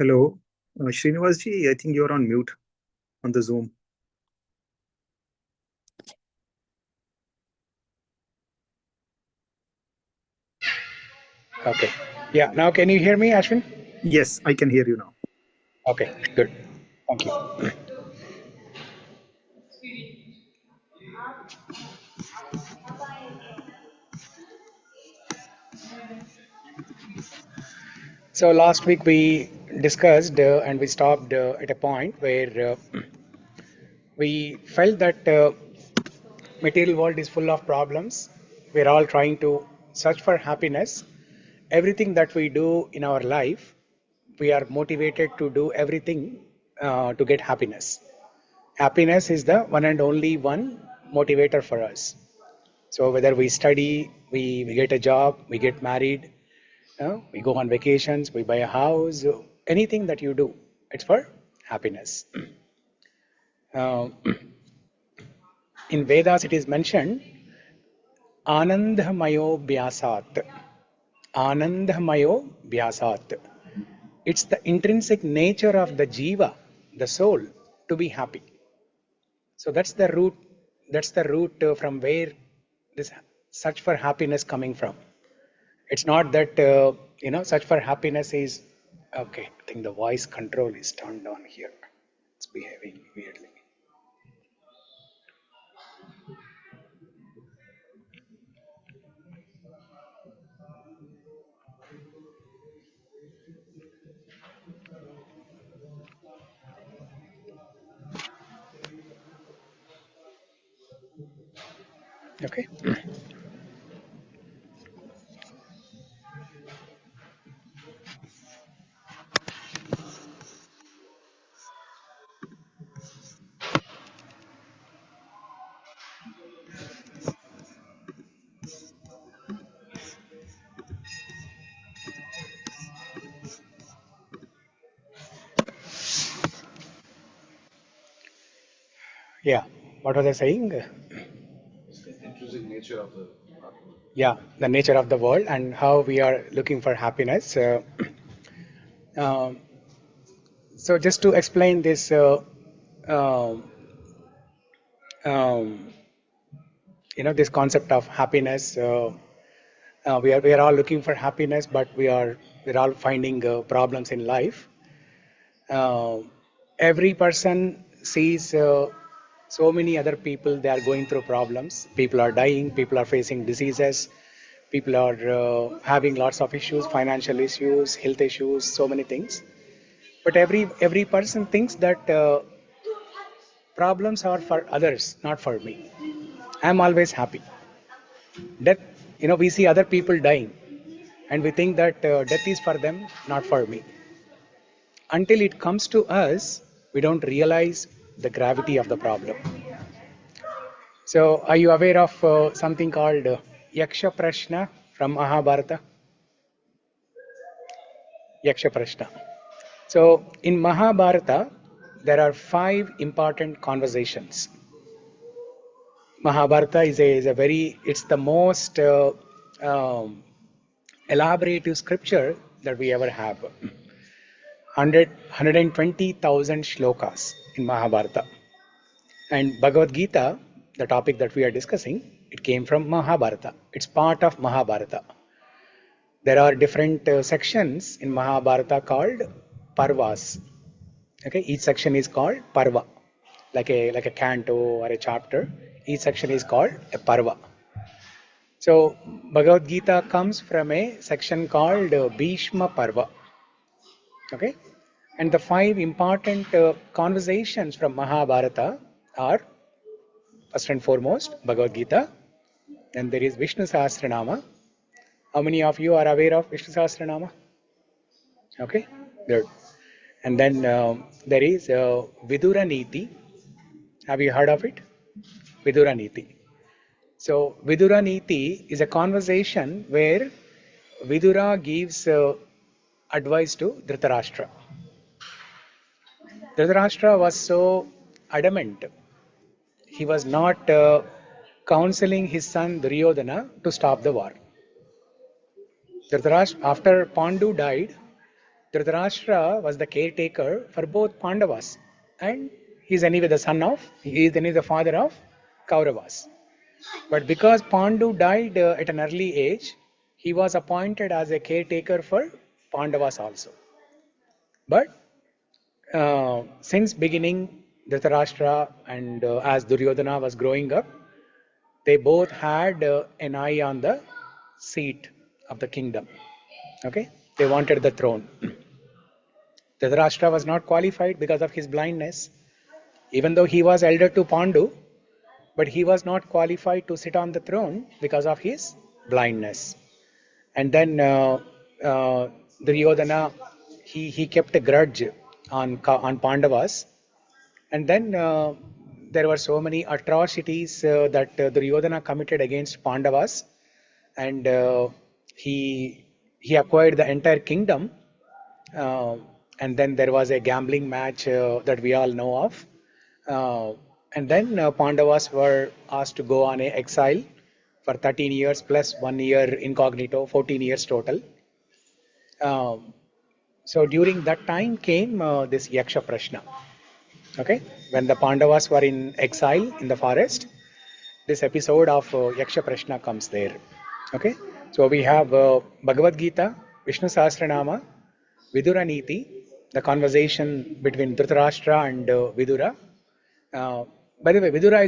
Hello, Srinivas ji. I think you're on mute on the Zoom. Okay. Yeah. Now, can you hear me, Ashwin? Yes, I can hear you now. Okay. Good. Thank you. So last week we discussed and we stopped at a point where we felt that material world is full of problems. We're all trying to search for happiness. Everything that we do in our life, we are motivated to do everything to get happiness. Happiness is the one and only one motivator for us. So whether we study, we get a job, we get married, we go on vacations, we buy a house, anything that you do, it's for happiness. Uh, in Vedas, it is mentioned, Anandhamayo Vyasat. Anandhamayo Vyasat. It's the intrinsic nature of the jiva, the soul, to be happy. So that's the root from where this search for happiness coming from. It's not that, search for happiness is, okay, I think the voice control is turned on here. It's behaving weirdly. Okay. Yeah. What was I saying? Intrinsic nature of the Yeah, the nature of the world and how we are looking for happiness. Um, so just to explain this, um, um, this concept of happiness. We are all looking for happiness, but we're all finding problems in life. Uh, every person sees so many other people, they are going through problems. People are dying, people are facing diseases, people are having lots of issues, financial issues, health issues, so many things. But every person thinks that problems are for others, not for me. I'm always happy. Death, we see other people dying and we think that death is for them, not for me. Until it comes to us, we don't realize the gravity of the problem. So, are you aware of something called yaksha prashna from Mahabharata? Yaksha prashna. So, in Mahabharata, there are 5 important conversations. Mahabharata is a very, it's the most um, elaborative scripture that we ever have. 120,000 shlokas in Mahabharata. And Bhagavad Gita, the topic that we are discussing, it came from Mahabharata. It's part of Mahabharata. There are different sections in Mahabharata called parvas. Okay, each section is called parva, like a canto or a chapter. Each section is called a parva. So Bhagavad Gita comes from a section called Bhishma Parva. Okay, and the 5 important conversations from Mahabharata are, first and foremost, Bhagavad Gita. Then there is Vishnu Sahasranama. How many of you are aware of Vishnu Sahasranama? Okay, good. And then there is Vidura Niti. Have you heard of it? Vidura Niti. So Vidura Niti is a conversation where Vidura gives advice to Dhritarashtra. Dhritarashtra was so adamant. He was not counseling his son Duryodhana to stop the war. Dhritarashtra, after Pandu died, Dhritarashtra was the caretaker for both Pandavas, and he is anyway the father of Kauravas. But because Pandu died at an early age, he was appointed as a caretaker for Pandavas also. But since beginning, Dhritarashtra and as Duryodhana was growing up, they both had an eye on the seat of the kingdom. Okay, they wanted the throne. Dhritarashtra was not qualified because of his blindness. Even though he was elder to Pandu, but he was not qualified to sit on the throne because of his blindness. And then Duryodhana, he kept a grudge on Pandavas. And then there were so many atrocities that Duryodhana committed against Pandavas, and he acquired the entire kingdom. And then there was a gambling match that we all know of. And then Pandavas were asked to go on a exile for 13 years plus 1 year incognito, 14 years total. So during that time came this yaksha prashna. Okay, when the Pandavas were in exile in the forest, this episode of yaksha prashna comes there. Okay, so we have Bhagavad Gita, Vishnu Sahasranama, Vidura Niti, the conversation between Dhritarashtra and Vidura. By the way, Vidura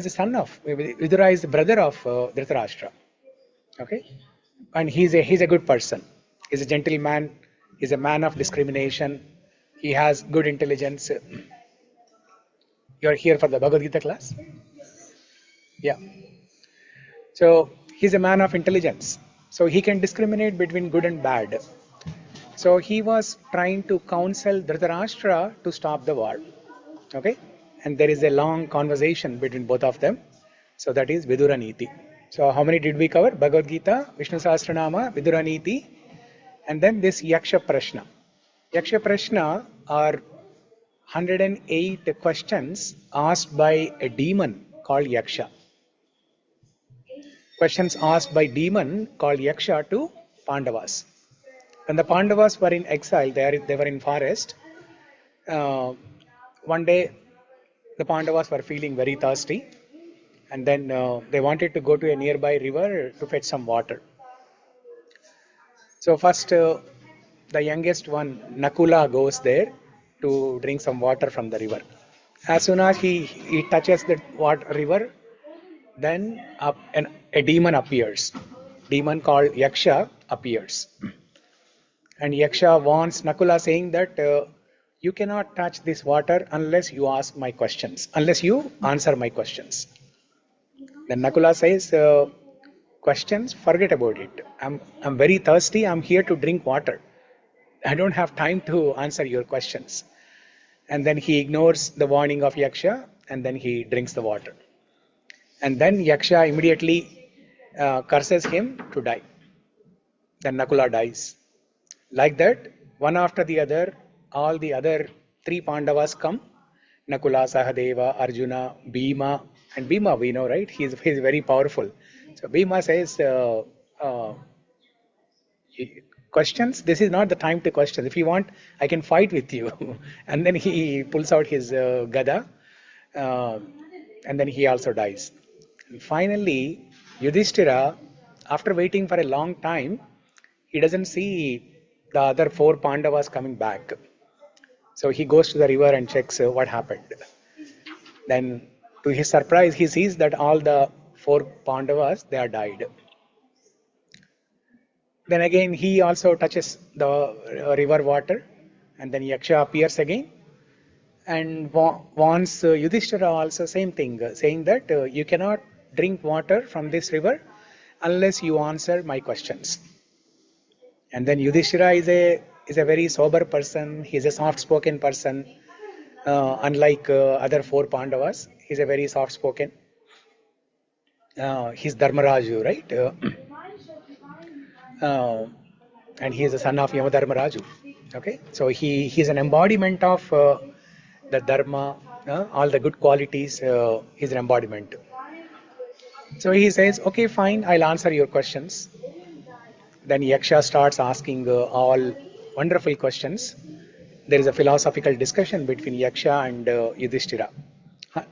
is the brother of Dhritarashtra. Okay, and he's a good person. He's a gentleman. He's a man of discrimination. He has good intelligence. You're here for the Bhagavad Gita class? Yeah. So he's a man of intelligence. So he can discriminate between good and bad. So he was trying to counsel Dhritarashtra to stop the war. Okay? And there is a long conversation between both of them. So that is Vidura Niti. So how many did we cover? Bhagavad Gita, Vishnu Sahasranama, Vidura Niti, and then this Yaksha Prashna. Yaksha Prashna are 108 questions asked by a demon called Yaksha. Questions asked by demon called Yaksha to Pandavas. When the Pandavas were in exile, they were in forest. One day, the Pandavas were feeling very thirsty, and then they wanted to go to a nearby river to fetch some water. So first, the youngest one, Nakula, goes there to drink some water from the river. As soon as he touches the river, then a demon appears. Demon called Yaksha appears. And Yaksha warns Nakula, saying that you cannot touch this water unless you ask my questions, unless you answer my questions. Then Nakula says, questions, forget about it. I'm very thirsty. I'm here to drink water. I don't have time to answer your questions. And then he ignores the warning of Yaksha, and then he drinks the water. And then Yaksha immediately curses him to die. Then Nakula dies. Like that, one after the other, all the other 3 Pandavas come. Nakula, Sahadeva, Arjuna, Bhima. And Bhima, we know, right? He's very powerful. So Bhima says, questions, this is not the time to question. If you want, I can fight with you. And then he pulls out his gada, and then he also dies. And finally, Yudhishthira, after waiting for a long time, he doesn't see the other 4 Pandavas coming back. So he goes to the river and checks what happened. Then, to his surprise, he sees that all the 4 Pandavas, they are died. Then again, he also touches the river water, and then Yaksha appears again and warns Yudhishthira also same thing, saying that you cannot drink water from this river unless you answer my questions. And then Yudhishthira is a very sober person. He is a soft-spoken person. Unlike other 4 Pandavas, he is a very soft-spoken. He's Dharmaraju, right? And he is the son of Yamadharmaraju. Okay, so he's an embodiment of the dharma, all the good qualities. He's an embodiment. So he says, okay, fine, I'll answer your questions. Then Yaksha starts asking all wonderful questions. there is a philosophical discussion between Yaksha and Yudhishthira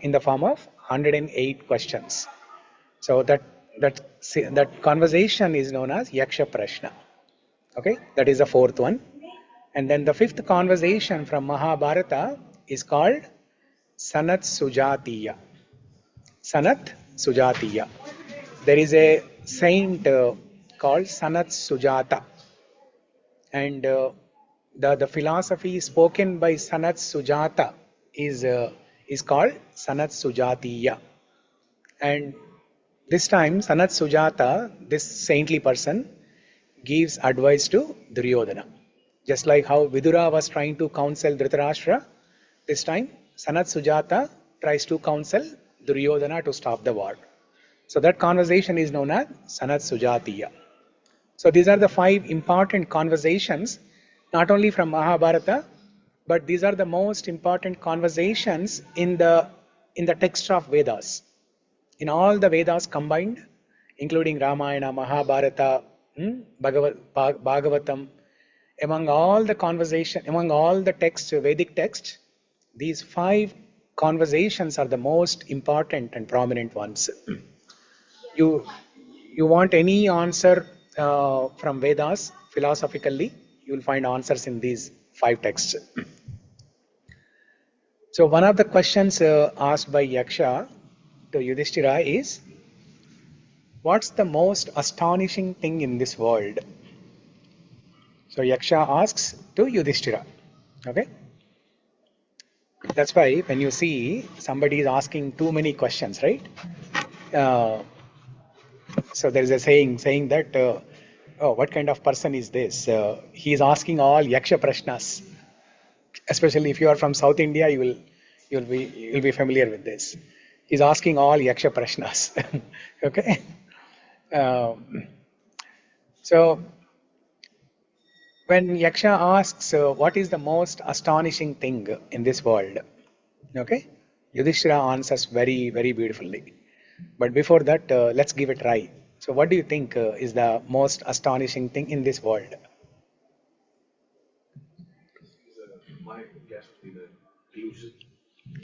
in the form of 108 questions. So that conversation is known as yaksha prashna. Okay, that is the fourth one. And then the fifth conversation from Mahabharata is called Sanat Sujatiya. Sanat Sujatiya. There is a saint called Sanat Sujata, and the philosophy spoken by Sanat Sujata is called Sanat Sujatiya. And this time, Sanat Sujata, this saintly person, gives advice to Duryodhana. Just like how Vidura was trying to counsel Dhritarashtra, this time Sanat Sujata tries to counsel Duryodhana to stop the war. So that conversation is known as Sanat Sujatiya. So these are the 5 important conversations, not only from Mahabharata, but these are the most important conversations in the text of Vedas. In all the Vedas combined, including Ramayana, Mahabharata, Bhagavatam, among all the conversation, among all the texts, Vedic texts, these 5 conversations are the most important and prominent ones. You want any answer from Vedas philosophically, you will find answers in these 5 texts. So one of the questions asked by Yaksha to Yudhishthira is, what's the most astonishing thing in this world? So Yaksha asks to Yudhishthira. Okay? That's why when you see somebody is asking too many questions, right? So there is a saying that, oh, what kind of person is this? He is asking all yaksha prashnas. Especially if you are from South India, you'll be familiar with this. He's asking all yaksha prashnas. Okay. So when Yaksha asks, what is the most astonishing thing in this world? Okay, Yudhishthira answers very, very beautifully. But before that, let's give it a try. So what do you think is the most astonishing thing in this world? My guess would be the illusion.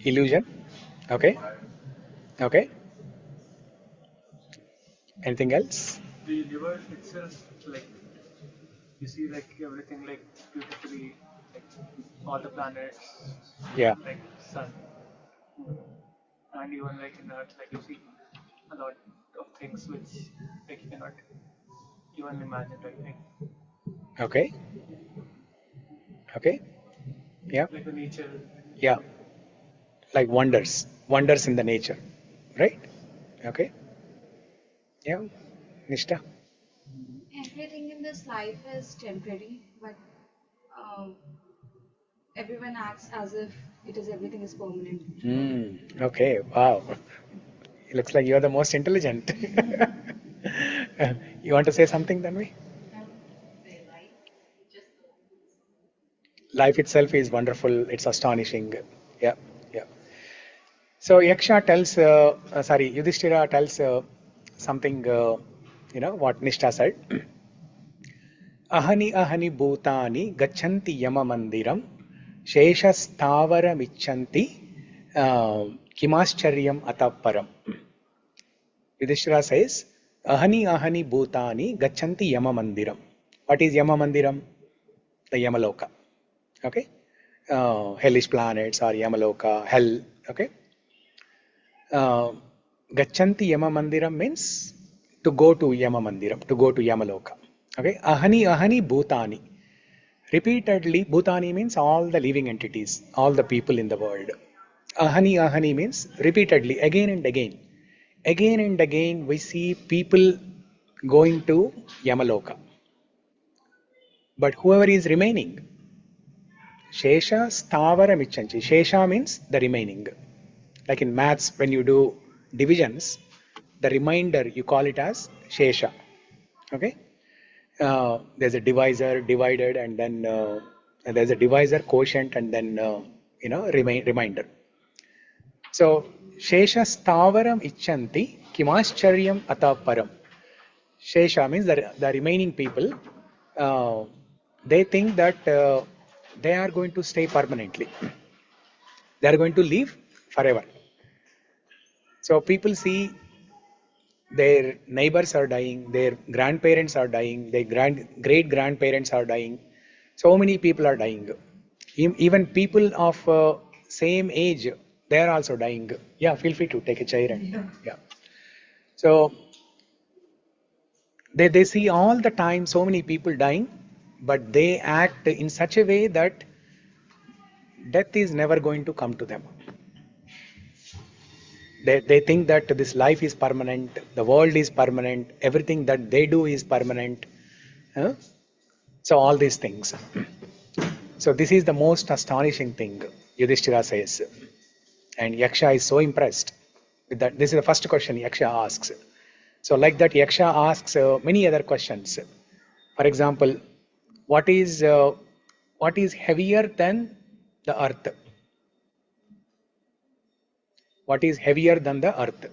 Illusion? Okay. Okay. Anything else? The universe itself, like you see, like everything, like beautifully, like all the planets, Yeah. like sun, and even like in Earth, like you see a lot of things which like you cannot even imagine, right? Like, Okay. Okay. Yeah. like the nature. Yeah. Like wonders in the nature, right? Okay. Yeah. Nishta. Everything in this life is temporary, but um, everyone acts as if everything is permanent. Okay. Wow. It looks like you're the most intelligent. You want to say something, Tanvi? Life itself is wonderful. It's astonishing. Yeah. Yeah. So Yaksha tells, Yudhishthira tells something, what Nishta said. Ahani ahani bhutani gachanti yama mandiram sheshasthavaramicchanti kimascharyam ataparam. Yudhishthira says, ahani ahani bhutani gachanti yama mandiram. What is yama mandiram? The Yamaloka. Okay? Hellish planets or Yamaloka, hell. Okay? Gachanti Yama Mandiram means to go to Yama Mandiram, to go to Yamaloka. Okay? Ahani ahani bhutani. Repeatedly, bhutani means all the living entities, all the people in the world. Ahani ahani means repeatedly, again and again. Again and again, we see people going to Yamaloka. But whoever is remaining, Shesha Sthavara Michanchi. Shesha means the remaining. Like in maths, when you do divisions, the remainder you call it as Shesha. Okay? There's a divisor, divided, and then there's a divisor, quotient, and then remainder. So Shesha Sthavaram Ichanti Kimascharyam Ataparam. Shesha means the remaining people. They think that they are going to stay permanently. They are going to live forever. So people see their neighbors are dying, their grandparents are dying, their great grandparents are dying. So many people are dying. Even people of same age, they are also dying. Yeah, feel free to take a chair and yeah. So they see all the time so many people dying, but they act in such a way that death is never going to come to them. They think that this life is permanent, the world is permanent, everything that they do is permanent. Huh? So all these things. So this is the most astonishing thing, Yudhishthira says. And Yaksha is so impressed with that. This is the first question Yaksha asks. So like that, Yaksha asks many other questions. For example, what is heavier than the earth? What is heavier than the earth?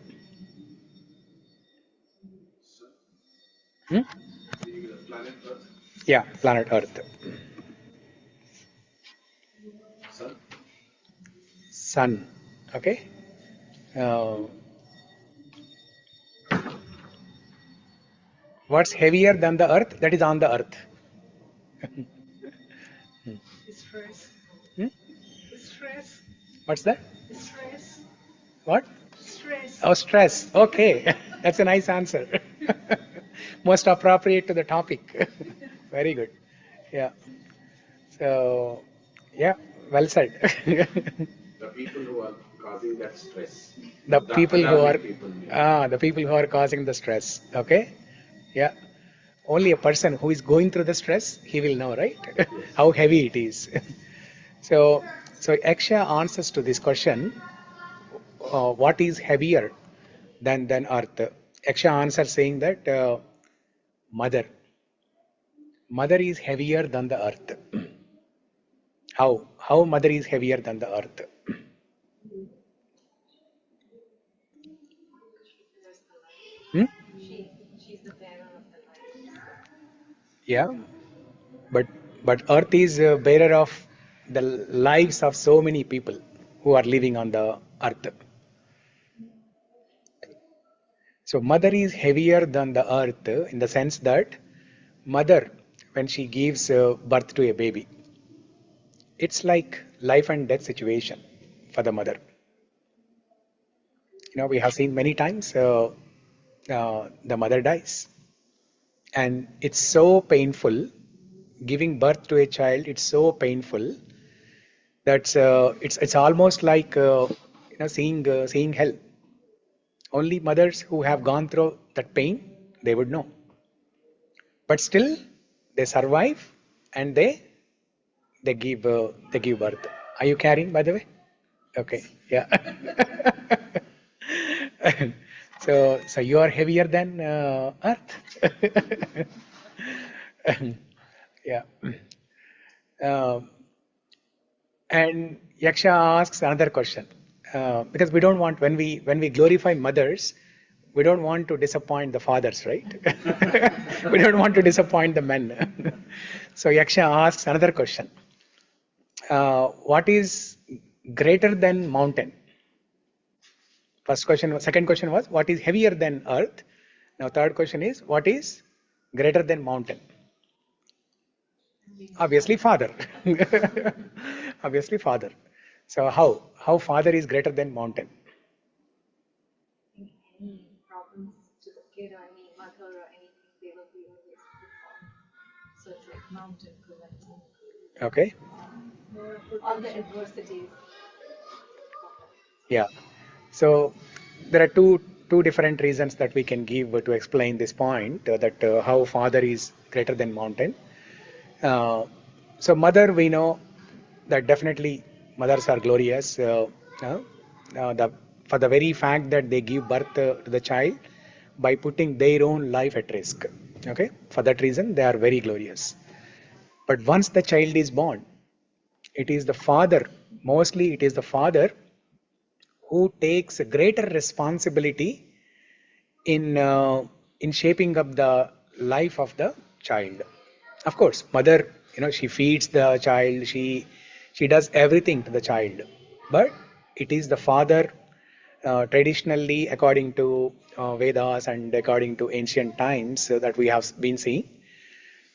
Hmm? The planet Earth. Yeah, planet Earth. Sun. Sun. Okay. What's heavier than the earth? That is on the earth. Stress. Hmm? Stress. What's that? Stress. What? Stress. Oh, stress. Okay. That's a nice answer. Most appropriate to the topic. Very good. Yeah. So, yeah, well said. The people who are causing that stress. The people who are alarming people. Yeah. the people who are causing the stress. Okay. Yeah. Only a person who is going through the stress, he will know, right? How heavy it is. So, Yaksha answers to this question, what is heavier than earth? Yaksha answers saying that mother. Mother is heavier than the earth. How? How mother is heavier than the earth? Hmm? She's the bearer of the light. Yeah, but earth is a bearer of the lives of so many people who are living on the earth. So mother is heavier than the earth in the sense that mother, when she gives birth to a baby, it's like life and death situation for the mother. We have seen many times the mother dies, and it's so painful. Giving birth to a child, it's so painful that it's almost like seeing hell. Only mothers who have gone through that pain, they would know. But still, they survive and they give birth. Are you carrying, by the way? Okay, yeah. So you are heavier than Earth. Yeah. Um, and Yaksha asks another question, because we don't want, when we glorify mothers, we don't want to disappoint the fathers, right? We don't want to disappoint the men. So Yaksha asks another question. What is greater than mountain? Second question was, what is heavier than earth? Now third question is, what is greater than mountain? Obviously father. Obviously father. So how father is greater than mountain? Any problems to the kid or any mother or anything, they will be always informed. So it's like mountain preventing Okay. all the adversities. Yeah. So there are two different reasons that we can give to explain this point, that how father is greater than mountain. So mother, we know that definitely mothers are glorious. Uh, for the very fact that they give birth to the child by putting their own life at risk. Okay, for that reason they are very glorious. But once the child is born, it is the father. Mostly, it is the father who takes a greater responsibility in shaping up the life of the child. Of course, mother She feeds the child, she does everything to the child. But it is the father, traditionally, according to Vedas and according to ancient times that we have been seeing,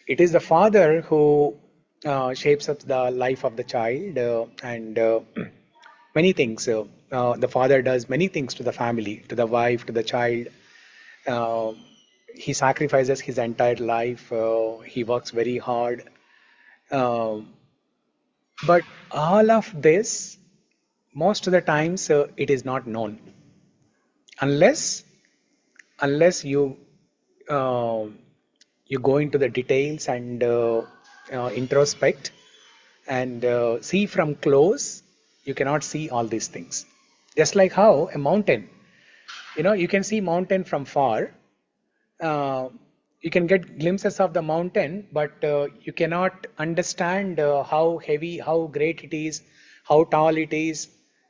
it is the father who shapes up the life of the child, and many things. The father does many things to the family, to the wife, to the child. Uh, he sacrifices his entire life. He works very hard. Um but all of this, most of the times, it is not known unless you uh, you go into the details and introspect and see from close. You cannot see all these things. Just like how a mountain, you can see mountain from far. uh, you can get glimpses of the mountain, but you cannot understand how heavy, how great it is, how tall it is.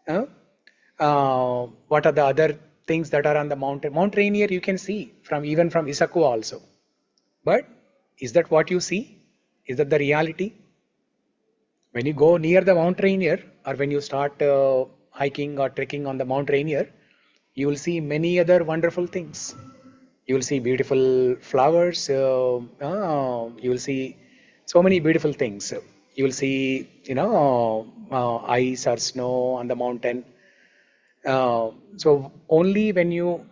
uh, what are the other things that are on the mountain. Mount Rainier you can see from, even from Isaku also. But is that what you see? Is that the reality? When you go near the Mount Rainier, or when you start hiking or trekking on the Mount Rainier, you will see many other wonderful things. You will see beautiful flowers. You will see so many beautiful things. You will see, ice or snow on the mountain. So only when you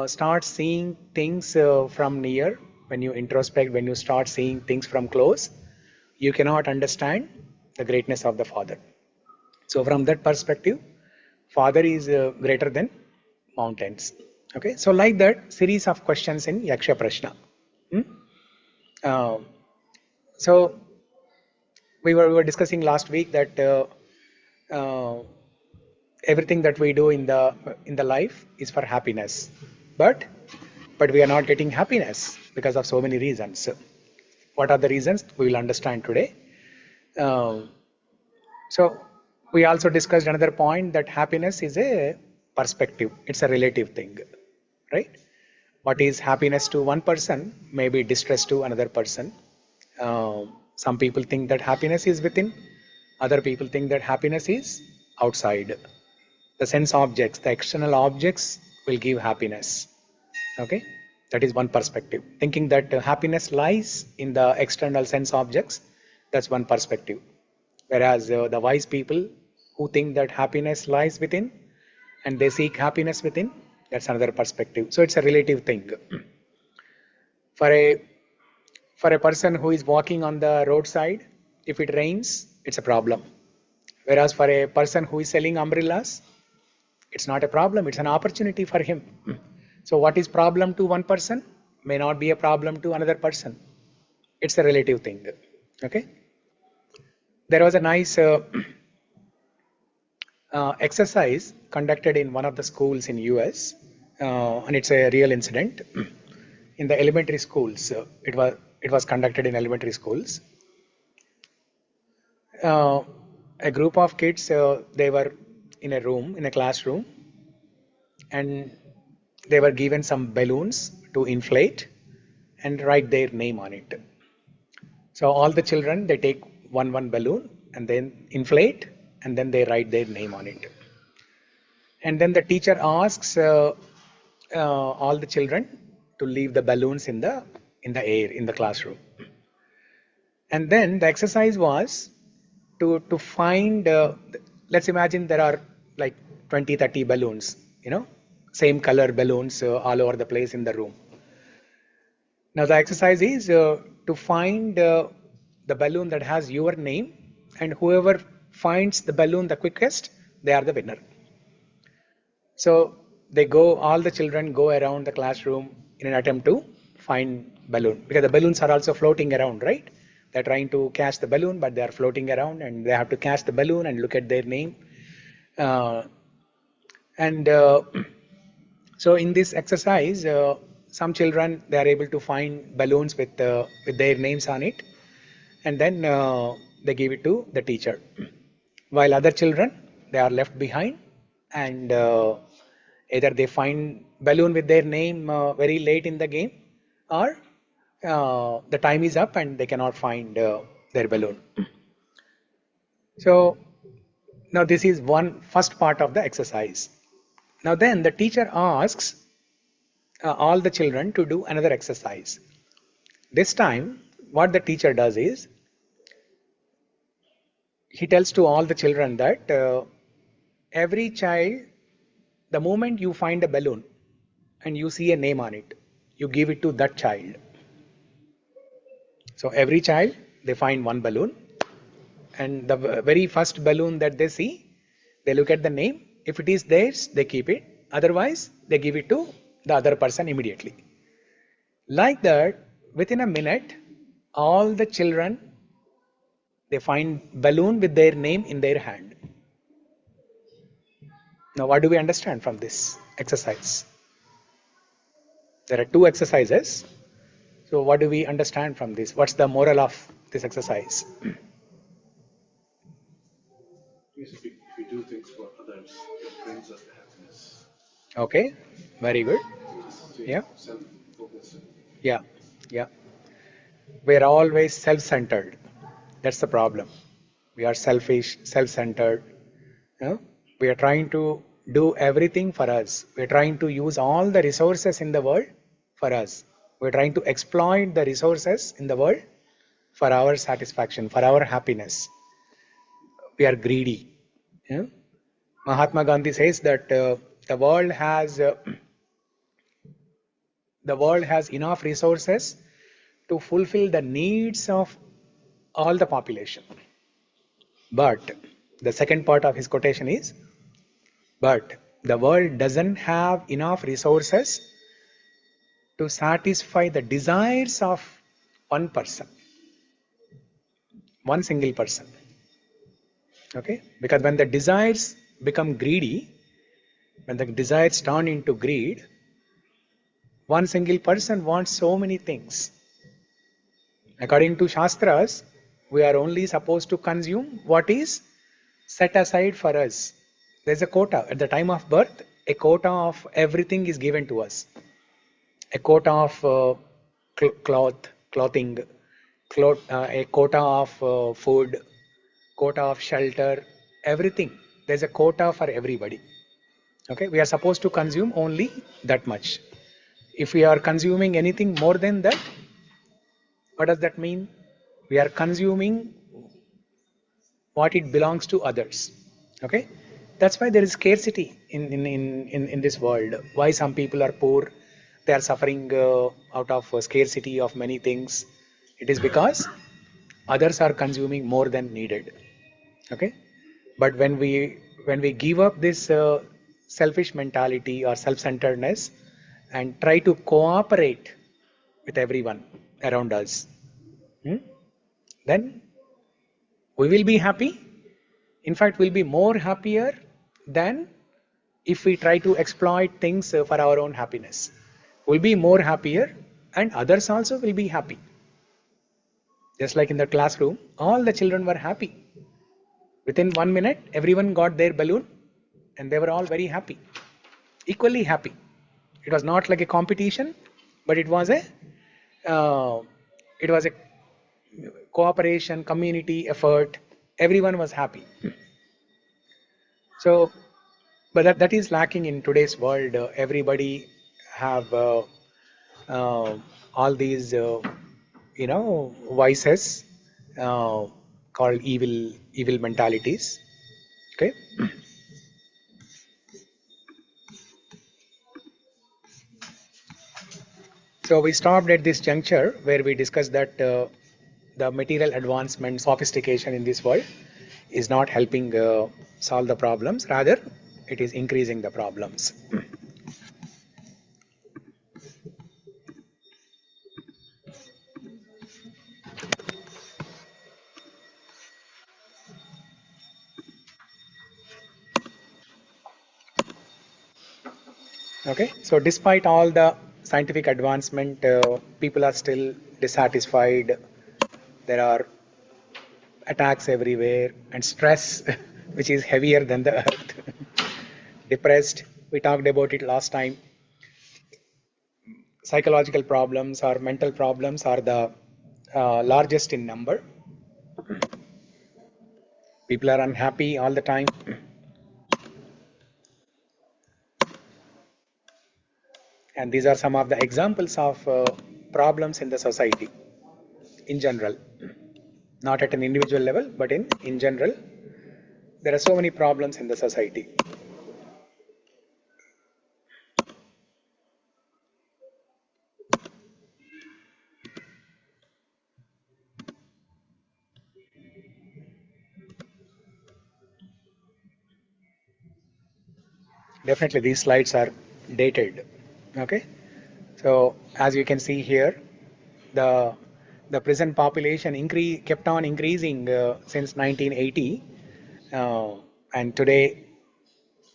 start seeing things from near, when you introspect, when you start seeing things from close, you cannot understand the greatness of the Father. So from that perspective, Father is greater than mountains. Okay, so like that, series of questions in yaksha prashna. Hmm? Uh, so we were discussing last week that uh, everything that we do in the life is for happiness, but we are not getting happiness because of so many reasons. What are the reasons? We will understand today. Uh, so we also discussed another point, that happiness is a perspective. It's a relative thing, right? What is happiness to one person may be distress to another person. Some people think that happiness is within. Other people think that happiness is outside. The sense objects, the external objects will give happiness. Okay, that is one perspective. Thinking that happiness lies in the external sense objects, that's one perspective. Whereas the wise people who think that happiness lies within and they seek happiness within, that's another perspective. So it's a relative thing. For a person who is walking on the roadside, if it rains, it's a problem. Whereas for a person who is selling umbrellas, it's not a problem, it's an opportunity for him. So what is problem to one person may not be a problem to another person. It's a relative thing. Okay. There was a nice exercise conducted in one of the schools in US, and it's a real incident. In the elementary schools, it was conducted in elementary schools. A group of kids, they were in a room, in a classroom, and they were given some balloons to inflate and write their name on it. So all the children, they take one balloon and then inflate, and then they write their name on it. And then the teacher asks all the children to leave the balloons in the air in the classroom. And then the exercise was to find. Let's imagine there are like 20-30 balloons, same color balloons all over the place in the room. Now the exercise is to find the balloon that has your name, and whoever finds the balloon the quickest, they are the winner. So all the children go around the classroom in an attempt to find balloon, because the balloons are also floating around, right? They're trying to catch the balloon, but they are floating around, and they have to catch the balloon and look at their name. And so in this exercise, some children, they are able to find balloons with their names on it, and then they give it to the teacher. While other children, they are left behind, and either they find balloon with their name very late in the game, or the time is up and they cannot find their balloon. So now this is one first part of the exercise. Now then the teacher asks all the children to do another exercise. This time what the teacher does is he tells to all the children that every child, the moment you find a balloon and you see a name on it, you give it to that child. So every child, they find one balloon, and the very first balloon that they see, they look at the name. If it is theirs, they keep it. Otherwise, they give it to the other person immediately. Like that, within a minute, all the children, they find balloon with their name in their hand. Now, what do we understand from this exercise? There are two exercises. So, what do we understand from this? What's the moral of this exercise? Yes, if we do things for others, it brings us the happiness. Okay, very good. Yeah. Self-focused. Yeah, yeah. We're always self-centered. That's the problem. We are selfish, self-centered. You know? We are trying to do everything for us. We're trying to use all the resources in the world for us. We're trying to exploit the resources in the world for our satisfaction, for our happiness. We are greedy. Yeah? Mahatma Gandhi says that the world has enough resources to fulfill the needs of all the population. But the second part of his quotation is, but the world doesn't have enough resources to satisfy the desires of one person, one single person. Okay? Because when the desires become greedy, when the desires turn into greed, one single person wants so many things. According to Shastras, we are only supposed to consume what is set aside for us. There's a quota. At the time of birth, a quota of everything is given to us. A quota of clothing, a quota of food, quota of shelter, everything. There's a quota for everybody. Okay, we are supposed to consume only that much. If we are consuming anything more than that, what does that mean? We are consuming what it belongs to others. Okay, that's why there is scarcity in this world. Why some people are poor? They are suffering out of scarcity of many things. It is because others are consuming more than needed. Okay, but when we give up this selfish mentality or self-centeredness and try to cooperate with everyone around us, then we will be happy. In fact, we'll be more happier than if we try to exploit things for our own happiness. We'll be more happier, and others also will be happy. Just like in the classroom, all the children were happy. Within 1 minute, everyone got their balloon, and they were all very happy, equally happy. It was not like a competition, but it was a cooperation, community effort. Everyone was happy. So, but that is lacking in today's world. Everybody have all these, vices called evil mentalities. Okay. So we stopped at this juncture where we discussed that the material advancement, sophistication in this world is not helping solve the problems. Rather, it is increasing the problems. Okay, so despite all the scientific advancement, people are still dissatisfied. There are attacks everywhere and stress, which is heavier than the earth. Depressed, we talked about it last time. Psychological problems or mental problems are the largest in number. People are unhappy all the time. And these are some of the examples of problems in the society in general. Not at an individual level, but in general, there are so many problems in the society. Definitely, these slides are dated. Okay, so as you can see here, the prison population kept on increasing since 1980, uh, and today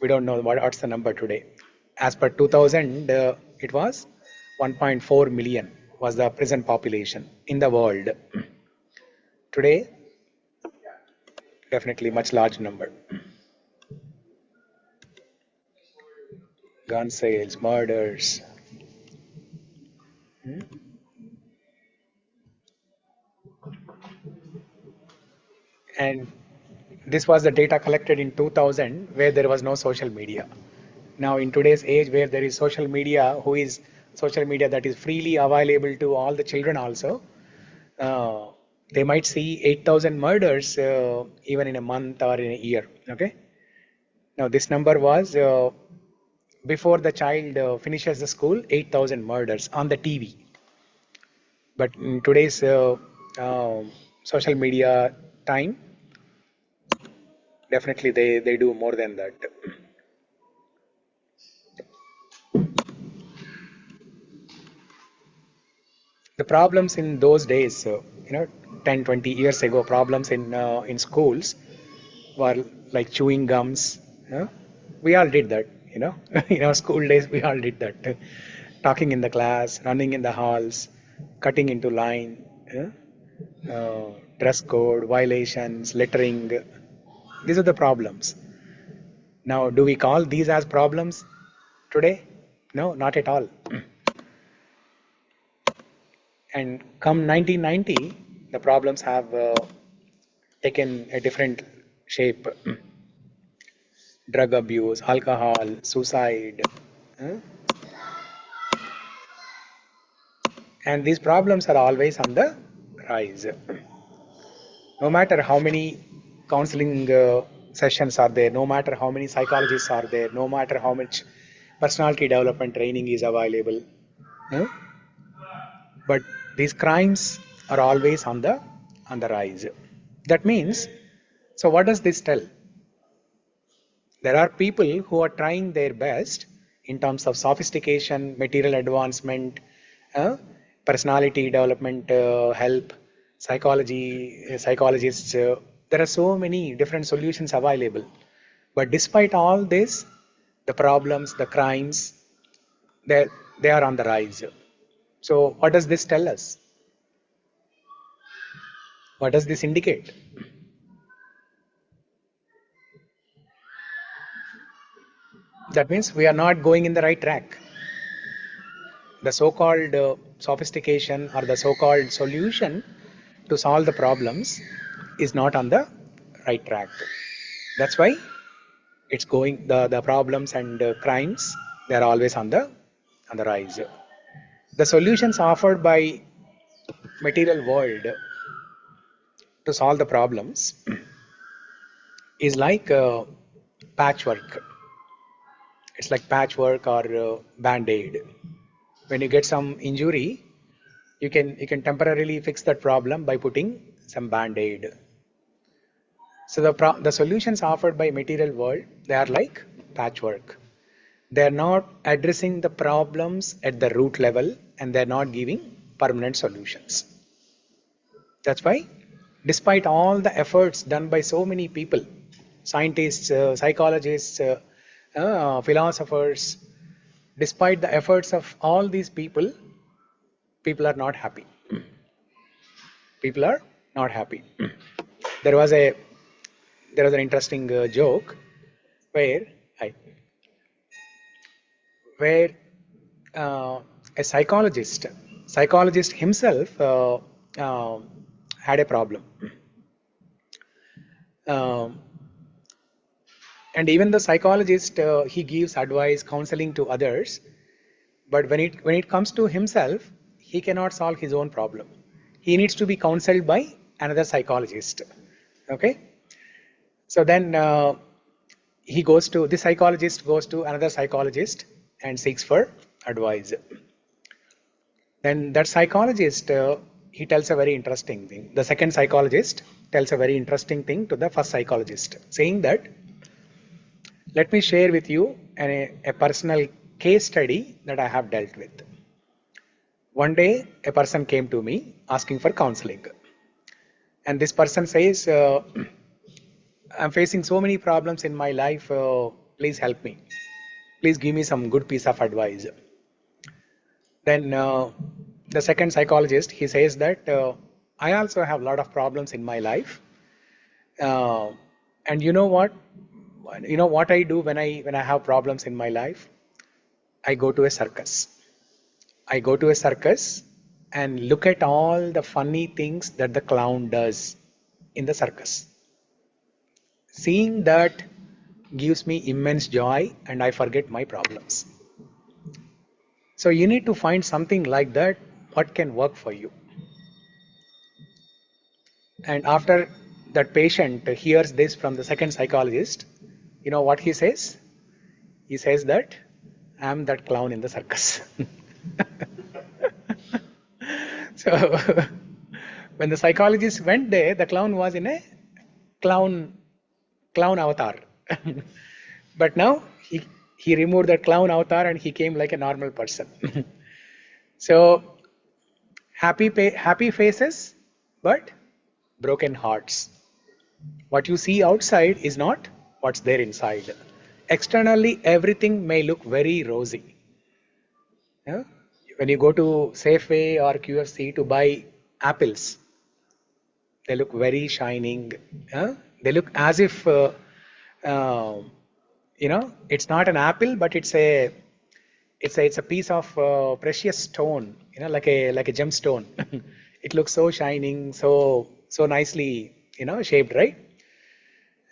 we don't know what's the number today. As per 2000, it was 1.4 million was the prison population in the world. Today, definitely much large number. Gun sales, murders. And this was the data collected in 2000 where there was no social media. Now in today's age where there is social media, social media that is freely available to all the children also, uh, they might see 8,000 murders even in a month or in a year. Okay. Now this number was before the child finishes the school, 8,000 murders on the TV. But in today's social media time, definitely they do more than that. The problems in those days, 10, 20 years ago, problems in schools were like chewing gums. We all did that, in our school days, we all did that. Talking in the class, running in the halls, cutting into line, dress code, violations, littering. These are the problems. Now, do we call these as problems today? No, not at all. And come 1990, the problems have taken a different shape. Drug abuse, alcohol, suicide. uh, And these problems are always on the rise. No matter how many counseling sessions are there, no matter how many psychologists are there, no matter how much personality development training is available, uh, but these crimes are always on the rise. That means, so what does this tell? There are people who are trying their best in terms of sophistication, material advancement, uh, personality development, help, psychologists. There are so many different solutions available. But despite all this, the problems, the crimes, they, they are on the rise. So what does this tell us? What does this indicate? That means we are not going in the right track. The so-called sophistication or the so-called solution to solve the problems is not on the right track. That's why it's going, the problems and crimes, they are always on the rise. The solutions offered by material world to solve the problems is like patchwork. It's like patchwork or band-aid. When you get some injury, you can temporarily fix that problem by putting some band-aid. So the solutions offered by material world, they are like patchwork. They are not addressing the problems at the root level, and they are not giving permanent solutions. That's why, despite all the efforts done by so many people, scientists, psychologists, philosophers, despite the efforts of all these people are not happy. People are not happy. There was a there was an interesting joke where I, where a psychologist himself uh, had a problem. Um, and even the psychologist, he gives advice, counseling to others, but when it comes to himself, he cannot solve his own problem. He needs to be counseled by another psychologist. Okay, so then the psychologist goes to another psychologist and seeks for advice. Then that psychologist, he tells a very interesting thing. The second psychologist tells a very interesting thing to the first psychologist, saying that, let me share with you a personal case study that I have dealt with. One day, a person came to me asking for counseling. And this person says, I'm facing so many problems in my life, please help me. Please give me some good piece of advice. Then the second psychologist, he says that I also have a lot of problems in my life. And you know what? You know what I do when I have problems in my life? I go to a circus. I go to a circus and look at all the funny things that the clown does in the circus. Seeing that gives me immense joy and I forget my problems. So you need to find something like that, what can work for you. And after that patient hears this from the second psychologist, you know what he says? He says that I'm that clown in the circus. So when the psychologist went there, the clown was in a clown avatar. But now he removed that clown avatar and he came like a normal person. So happy faces, but broken hearts. What you see outside is not what's there inside. Externally, everything may look very rosy. Yeah? When you go to Safeway or QFC to buy apples, they look very shining. They look as if uh, it's not an apple, but it's a piece of precious stone. Like a gemstone. It looks so shining, so nicely shaped, right?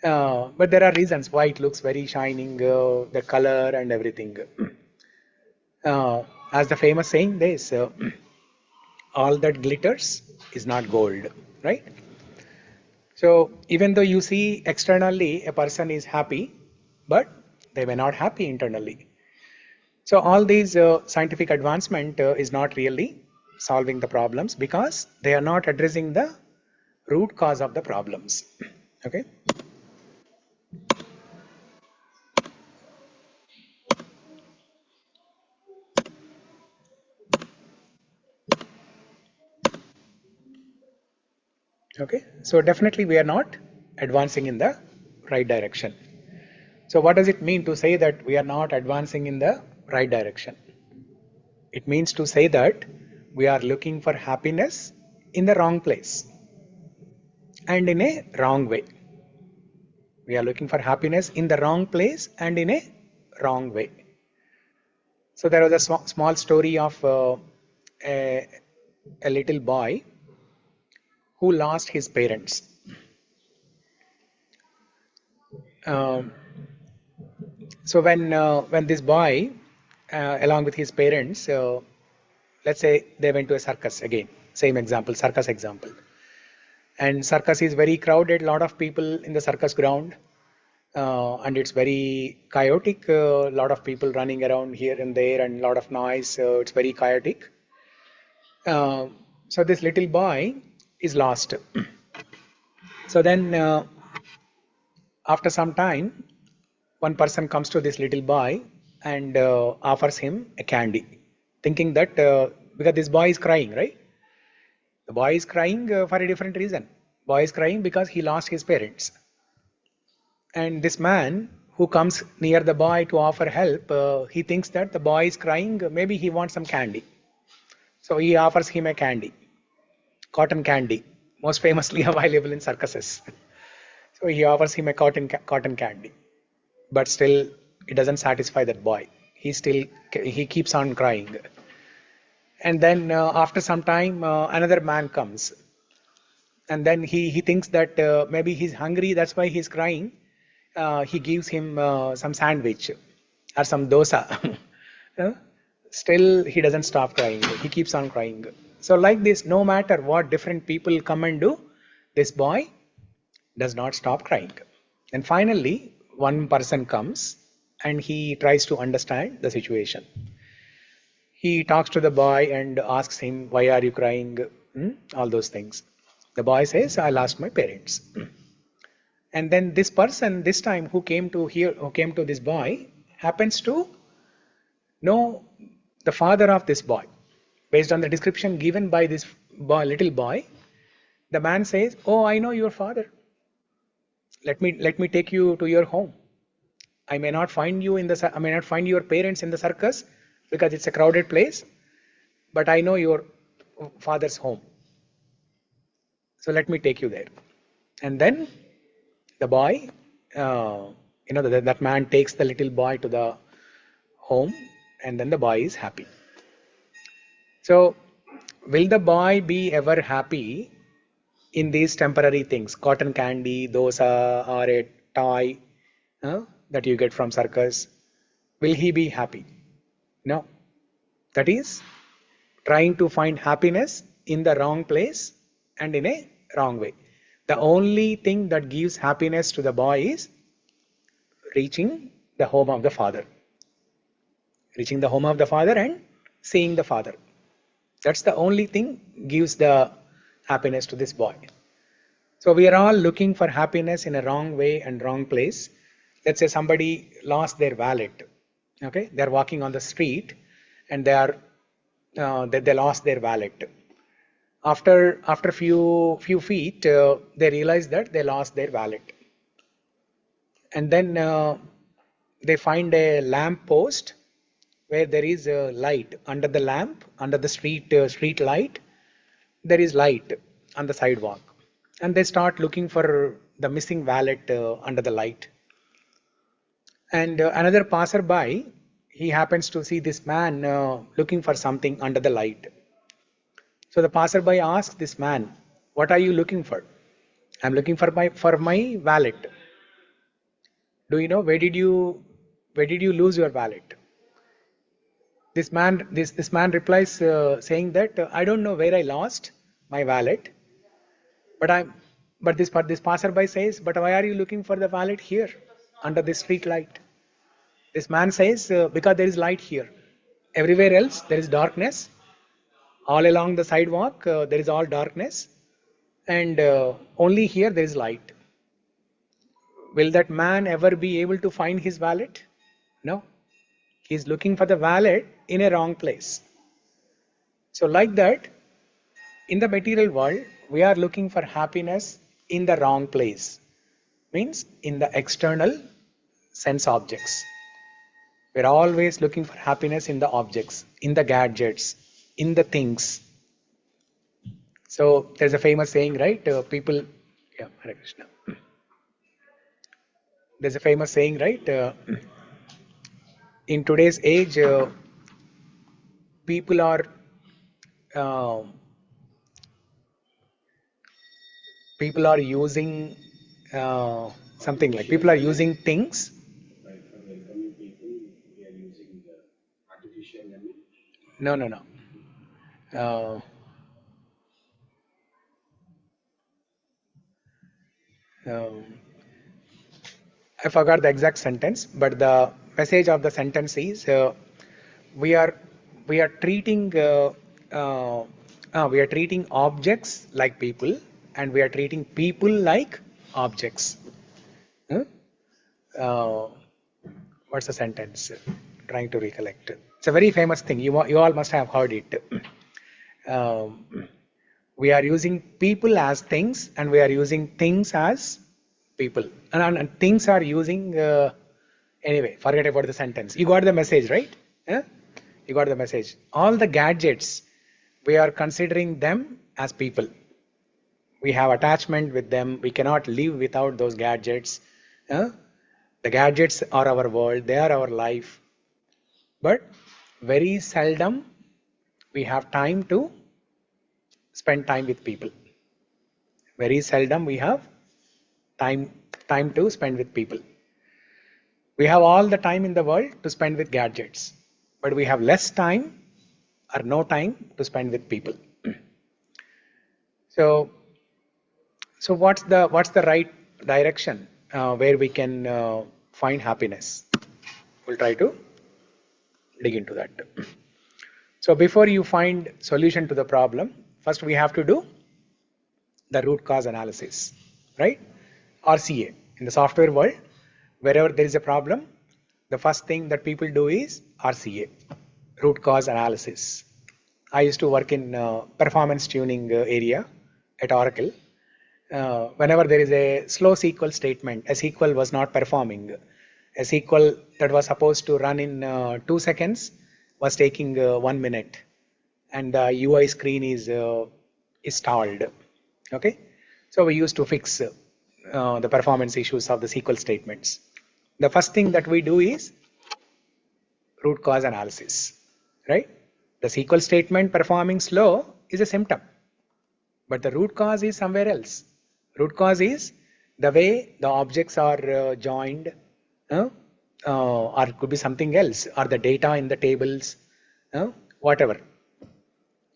But there are reasons why it looks very shining, the color and everything. As the famous saying is, all that glitters is not gold, right? So even though you see externally a person is happy, but they were not happy internally. So all these scientific advancement is not really solving the problems because they are not addressing the root cause of the problems. Okay. Okay. So definitely we are not advancing in the right direction. So what does it mean to say that we are not advancing in the right direction? It means to say that we are looking for happiness in the wrong place and in a wrong way. We are looking for happiness in the wrong place and in a wrong way. So there was a small story of a little boy who lost his parents. So when this boy, along with his parents, let's say they went to a circus again, same example, circus example. And circus is very crowded, lot of people in the circus ground, and it's very chaotic, a lot of people running around here and there and a lot of noise, it's very chaotic. So this little boy is lost. So then after some time, one person comes to this little boy and offers him a candy, thinking that because this boy is crying, right? The boy is crying for a different reason. Boy is crying because he lost his parents. And this man who comes near the boy to offer help, he thinks that the boy is crying, maybe he wants some candy. So he offers him a candy, cotton candy, most famously available in circuses. So he offers him a cotton candy, but still it doesn't satisfy that boy. He keeps on crying. And then after some time, another man comes And then he thinks that maybe he's hungry, that's why he's crying. He gives him some sandwich or some dosa. Uh, Still, he doesn't stop crying. He keeps on crying. So like this, no matter what different people come and do, this boy does not stop crying. And finally, one person comes and he tries to understand the situation. He talks to the boy and asks him, why are you crying? All those things. The boy says, I lost my parents. And then this person, this time who came to this boy, happens to know the father of this boy. Based on the description given by this boy, little boy, the man says, oh, I know your father. Let me take you to your home. I may not find your parents in the circus because it's a crowded place, but I know your father's home. So let me take you there. And then the boy, that man takes the little boy to the home, and then the boy is happy. So will the boy be ever happy in these temporary things, cotton candy, dosa, or a toy that you get from circus? Will he be happy? No. That is trying to find happiness in the wrong place and in a wrong way. The only thing that gives happiness to the boy is reaching the home of the father. Reaching the home of the father and seeing the father. That's the only thing gives the happiness to this boy. So we are all looking for happiness in a wrong way and wrong place. Let's say somebody lost their wallet. Okay, they're walking on the street and they lost their wallet. After few feet, they realize that they lost their wallet, and then they find a lamp post where there is a light under the lamp, under the street light. There is light on the sidewalk, and they start looking for the missing wallet under the light. And another passerby, he happens to see this man looking for something under the light. So the passerby asks this man, what are you looking for? I'm looking for my wallet. Do you know where did you lose your wallet? This man replies saying that I don't know where I lost my wallet, but this passerby says, but why are you looking for the wallet here under this street light? This man says because there is light here. Everywhere else there is darkness. All along the sidewalk there is all darkness, and only here there is light. Will that man ever be able to find his wallet? No. He is looking for the wallet in a wrong place. So like that, in the material world, we are looking for happiness in the wrong place. Means in the external sense objects. We're always looking for happiness in the objects, in the gadgets, in the things. So there's a famous saying, right? Hare Krishna. There's a famous saying, right? In today's age, people are uh, using something like people are using things. Right, for the young people, we are using the artificial intelligence. No. Um, I forgot the exact sentence, but the message of the sentence is we are treating objects like people, and we are treating people like objects. Huh? Uh, what's the sentence? Trying to recollect. It's a very famous thing. You all must have heard it. We are using people as things, and we are using things as people, and things are using anyway. Forget about the sentence. You got the message, right? You got the message. All the gadgets, we are considering them as people. We have attachment with them. We cannot live without those gadgets. The gadgets are our world. They are our life. But very seldom we have time to spend time with people. Very seldom we have time to spend with people. We have all the time in the world to spend with gadgets, but we have less time or no time to spend with people. So what's the right direction where we can find happiness? We'll try to dig into that. So before you find solution to the problem, first we have to do the root cause analysis, right? RCA. In the software world, wherever there is a problem, the first thing that people do is RCA, root cause analysis. I used to work in performance tuning area at Oracle. Whenever there is a slow SQL statement, a SQL was not performing. A SQL that was supposed to run in 2 seconds was taking 1 minute, and the UI screen is stalled. Okay, so we used to fix the performance issues of the SQL statements. The first thing that we do is root cause analysis, right? The SQL statement performing slow is a symptom, but the root cause is somewhere else. Root cause is the way the objects are joined, or it could be something else, or the data in the tables, whatever,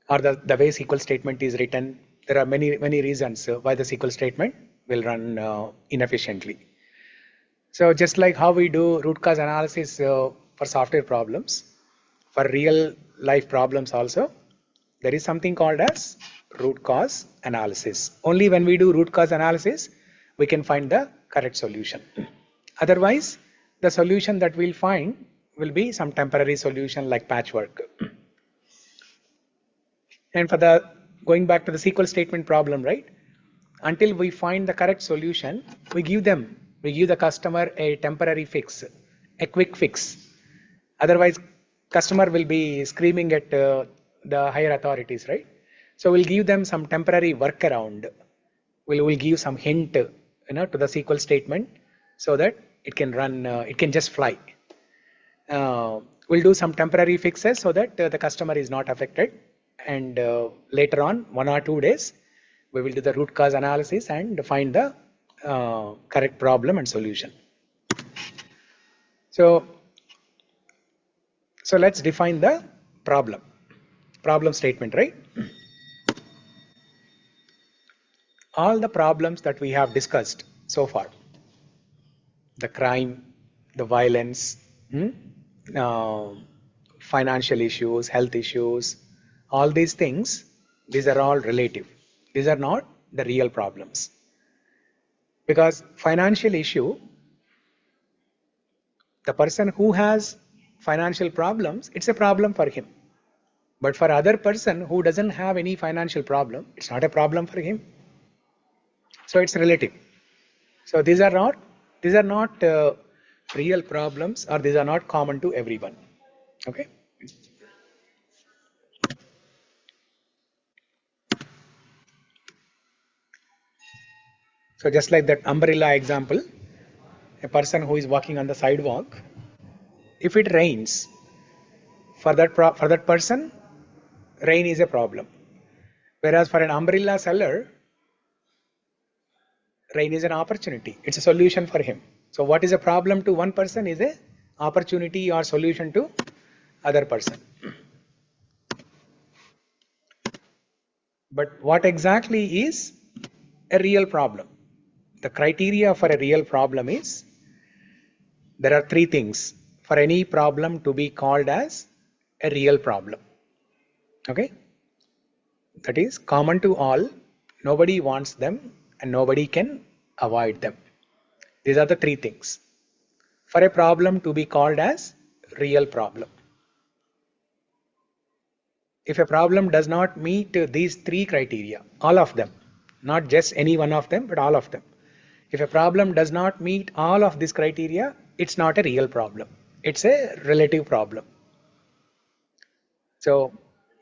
or the way SQL statement is written. There are many reasons why the SQL statement will run inefficiently. So just like how we do root cause analysis for software problems, for real life problems also, there is something called as root cause analysis. Only when we do root cause analysis, we can find the correct solution. Otherwise, the solution that we'll find will be some temporary solution like patchwork. And for the going back to the SQL statement problem, right? Until we find the correct solution, we give the customer a temporary fix, a quick fix. Otherwise, customer will be screaming at the higher authorities, right? So we'll give them some temporary workaround. We'll give some hint, to the SQL statement so that it can run, it can just fly. We'll do some temporary fixes so that the customer is not affected. And later on, 1 or 2 days, we will do the root cause analysis and find the correct problem and solution. So let's define the problem statement, right? All the problems that we have discussed so far, the crime, the violence, financial issues, health issues, all these things, these are all relative. These are not the real problems. Because financial issue, the person who has financial problems, it's a problem for him. But for other person who doesn't have any financial problem, it's not a problem for him. So it's relative. So these are not real problems, or these are not common to everyone. Okay. So just like that umbrella example, a person who is walking on the sidewalk, if it rains, for that person, rain is a problem. Whereas for an umbrella seller, rain is an opportunity. It's a solution for him. So what is a problem to one person is a opportunity or solution to other person. But what exactly is a real problem? The criteria for a real problem is, there are 3 things for any problem to be called as a real problem. Okay? That is common to all, nobody wants them, and nobody can avoid them. These are the 3 things for a problem to be called as real problem. If a problem does not meet these 3 criteria, all of them, not just any one of them, but all of them. If a problem does not meet all of these criteria, it's not a real problem. It's a relative problem. So,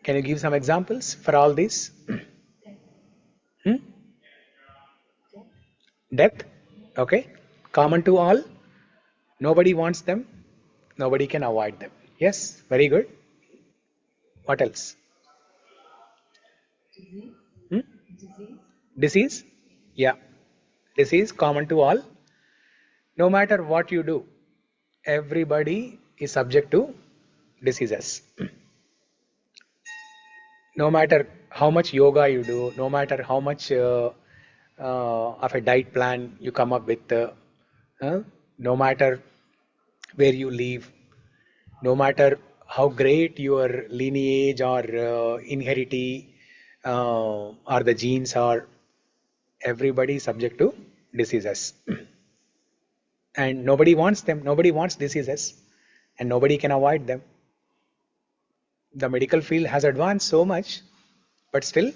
can you give some examples for all these? Death. Okay. Common to all. Nobody wants them. Nobody can avoid them. Yes. Very good. What else? Disease. Yeah, disease common to all. No matter what you do, everybody is subject to diseases. No matter how much yoga you do, no matter how much of a diet plan you come up with, no matter where you live, no matter how great your lineage or inheritance or the genes are, everybody is subject to diseases. And nobody wants them, nobody wants diseases, and nobody can avoid them. The medical field has advanced so much, but still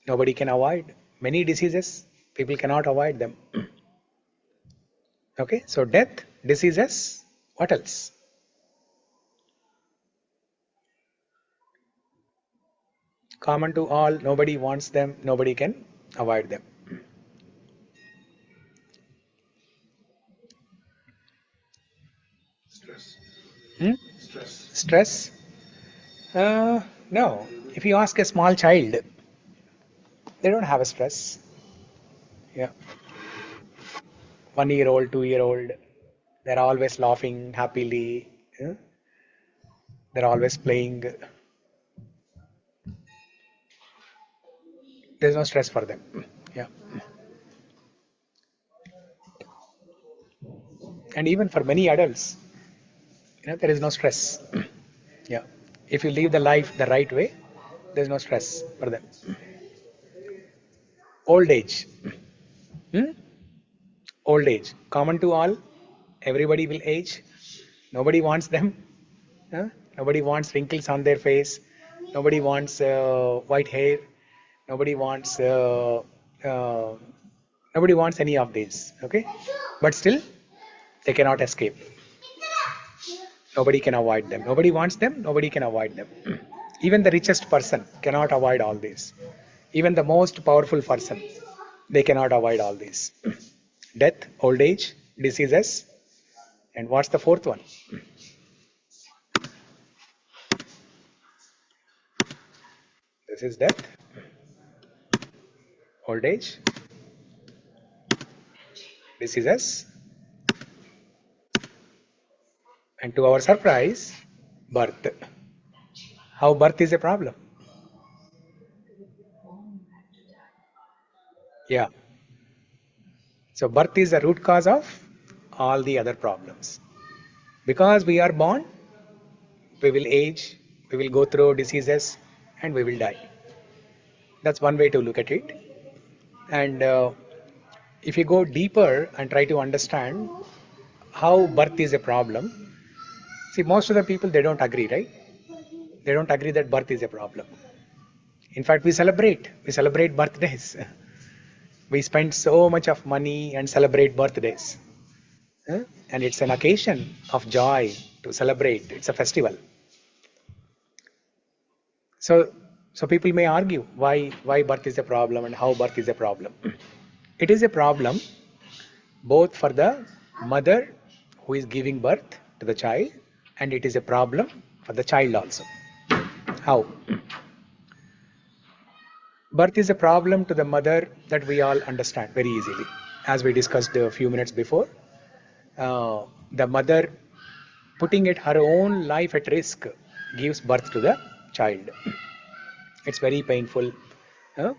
nobody can avoid many diseases. People cannot avoid them. Okay, so death, diseases, what else? Common to all, nobody wants them, nobody can avoid them. Stress. Hmm? Stress. Stress? No. If you ask a small child, they don't have a stress. Yeah. 1 year old, 2 year old, they're always laughing happily. Yeah? They're always playing. There's no stress for them. Yeah. And even for many adults, there is no stress. Yeah. If you live the life the right way, there's no stress for them. Old age. Hmm? Old age. Common to all. Everybody will age. Nobody wants them. Huh? Nobody wants wrinkles on their face. Nobody wants white hair. Nobody wants uh, nobody wants any of these. Okay, but still they cannot escape. Nobody can avoid them. Nobody wants them. Nobody can avoid them. Even the richest person cannot avoid all these. Even the most powerful person, they cannot avoid all these. Death, old age, diseases, and what's the fourth one? This is death, old age, diseases, and to our surprise, birth. How birth is a problem? Yeah. So birth is the root cause of all the other problems. Because we are born, we will age, we will go through diseases, and we will die. That's one way to look at it. And if you go deeper and try to understand how birth is a problem, see, most of the people, they don't agree, right? They don't agree that birth is a problem. In fact, we celebrate birthdays. We spend so much of money and celebrate birthdays. And it's an occasion of joy to celebrate. It's a festival. So people may argue why birth is a problem and how birth is a problem. It is a problem both for the mother who is giving birth to the child, and it is a problem for the child also. How? Birth is a problem to the mother that we all understand very easily. As we discussed a few minutes before, the mother putting her own life at risk gives birth to the child. It's very painful. Uh,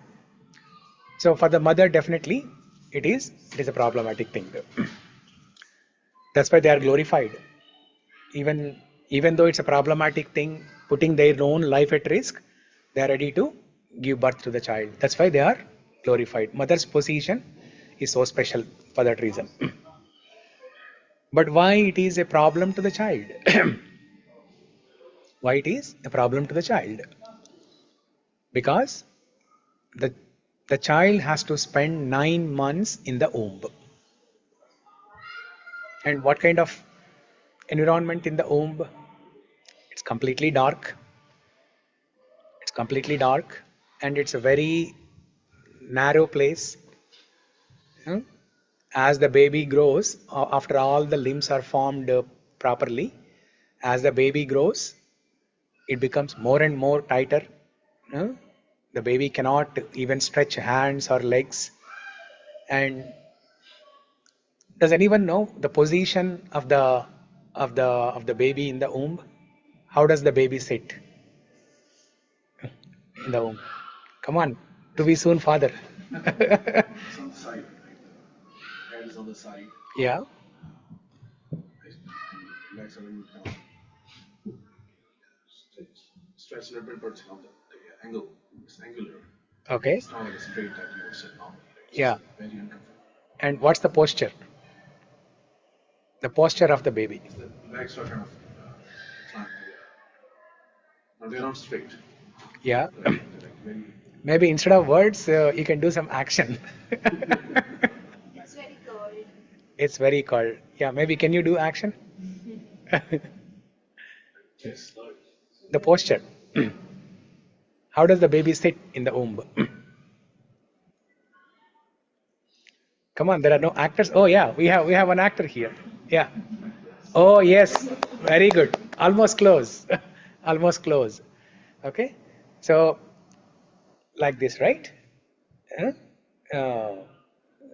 so for the mother, definitely it is a problematic thing. That's why they are glorified. Even though it's a problematic thing, putting their own life at risk, they are ready to give birth to the child. That's why they are glorified. Mother's position is so special for that reason. But why it is a problem to the child? Why it is a problem to the child? Because the the child has to spend 9 months in the womb. And what kind of environment in the womb? It's completely dark. It's completely dark, and it's a very narrow place. Hmm? As the baby grows, after all the limbs are formed properly, as the baby grows, it becomes more and more tighter. Hmm? The baby cannot even stretch hands or legs. And does anyone know the position of the baby in the womb? How does the baby sit in the womb? Come on, to be soon father. It's on the side, right? The head is on the side. Yeah. Legs are in stretch a little bit, but it's on the angle. It's angular. Okay. It's not like a straight that you would sit normally. Right? It's Yeah. very uncomfortable. And what's the posture? The posture of the baby. The legs are kind of no, they're not straight. Yeah. They're like very. Maybe instead of words, you can do some action. It's very cold. It's very cold. Yeah, maybe can you do action? Yes. The posture. How does the baby sit in the womb? Come on, there are no actors. Oh yeah, we have an actor here. Yeah. Oh yes, very good. Almost close. Almost close. Okay. So like this, right? Huh? Uh,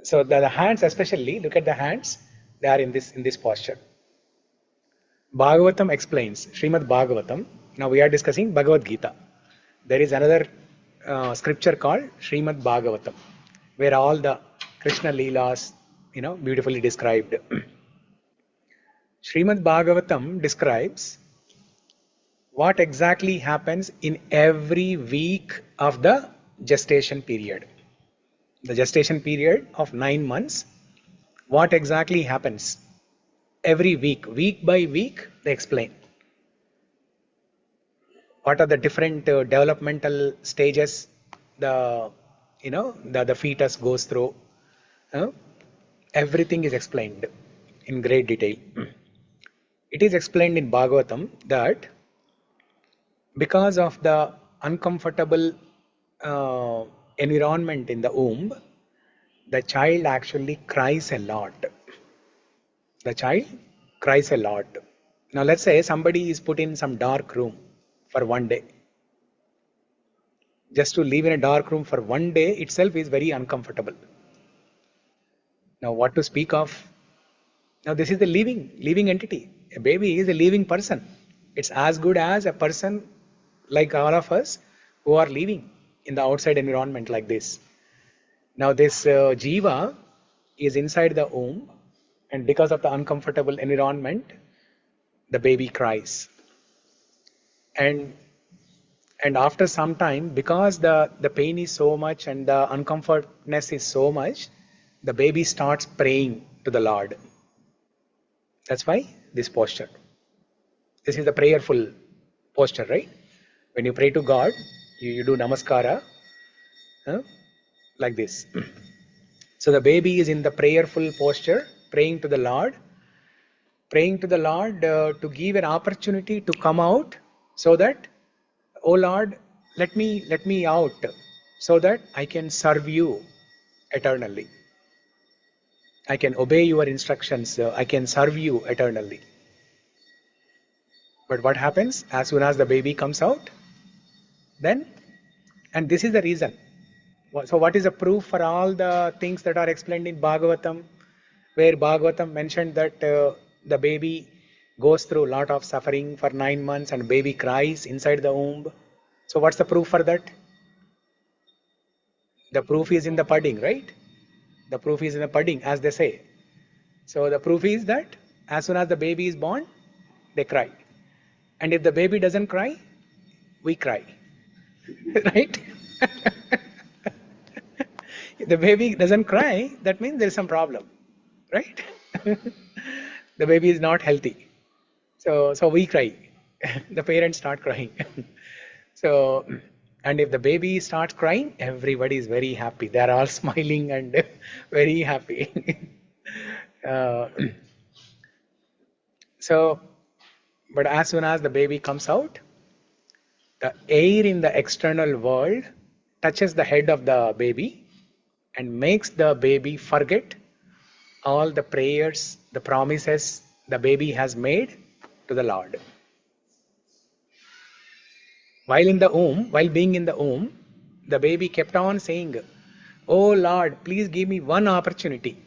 so the hands, especially, look at the hands. They are in this posture. Bhagavatam explains, Srimad Bhagavatam. Now we are discussing Bhagavad Gita. There is another scripture called Srimad Bhagavatam, where all the Krishna Leelas, beautifully described. Srimad Bhagavatam describes what exactly happens in every week of the gestation period. The gestation period of 9 months, what exactly happens every week by week, they explain. What are the different developmental stages the fetus goes through. Everything is explained in great detail. It is explained in Bhagavatam that because of the uncomfortable environment in the womb, the child actually cries a lot. The child cries a lot. Now let's say somebody is put in some dark room for one day. Just to live in a dark room for one day itself is very uncomfortable. Now what to speak of? Now this is the living entity. A baby is a living person. It's as good as a person like all of us who are living in the outside environment like this. Now this jiva is inside the womb, and because of the uncomfortable environment, the baby cries. And after some time, because the pain is so much and the uncomfortness is so much, the baby starts praying to the Lord. That's why this posture. This is the prayerful posture, right? When you pray to God, you do namaskara, like this. So the baby is in the prayerful posture, praying to the Lord, to give an opportunity to come out, so that, oh Lord, let me out, so that I can serve you eternally. I can obey your instructions. I can serve you eternally. But what happens as soon as the baby comes out? Then, and this is the reason. So what is the proof for all the things that are explained in Bhagavatam, where Bhagavatam mentioned that the baby goes through a lot of suffering for 9 months and baby cries inside the womb? So what's the proof for that? The proof is in the pudding, right? The proof is in the pudding, as they say. So the proof is that as soon as the baby is born, they cry. And if the baby doesn't cry, we cry. Right? If the baby doesn't cry, that means there is some problem. Right? The baby is not healthy. So we cry. The parents start crying. So, and if the baby starts crying, everybody is very happy. They are all smiling and very happy. uh, so, but as soon as the baby comes out, the air in the external world touches the head of the baby and makes the baby forget all the prayers, the promises the baby has made to the Lord. While being in the womb, the baby kept on saying, Oh Lord, please give me one opportunity.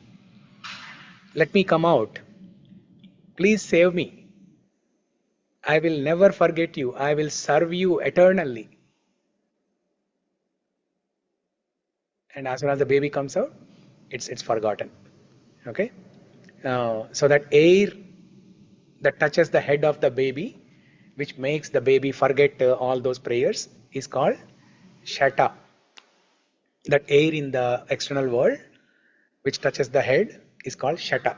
Let me come out. Please save me. I will never forget you. I will serve you eternally. And as soon as the baby comes out, it's forgotten. Okay. So that air that touches the head of the baby, which makes the baby forget all those prayers, is called shata. That air in the external world which touches the head is called shata.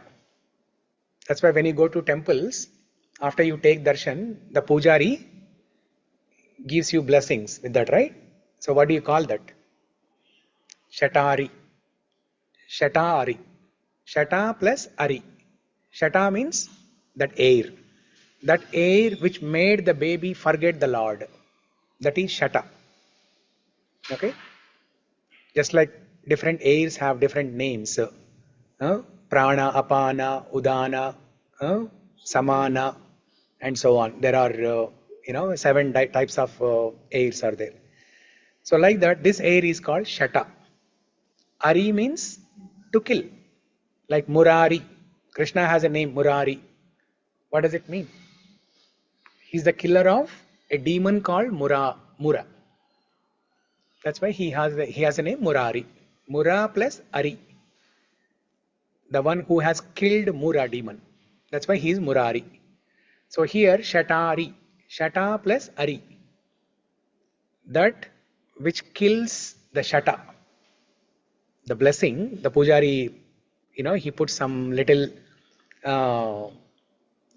That's why when you go to temples, after you take darshan, the pujari gives you blessings with that, right? So what do you call that? Shatari. Shatari. Shata plus ari. Shata means that air. That air which made the baby forget the Lord. That is shata. Okay? Just like different airs have different names. Prana, apana, udana, samana, and so on. There are, 7 types of airs are there. So like that, this air is called shata. Ari means to kill. Like Murari. Krishna has a name, Murari. What does it mean? He's the killer of a demon called Mura. That's why he has a name Murari. Mura plus Ari. The one who has killed Mura demon. That's why he is Murari. So here Shatari. Shata plus Ari. That which kills the Shata. The blessing, the Pujari, he puts some little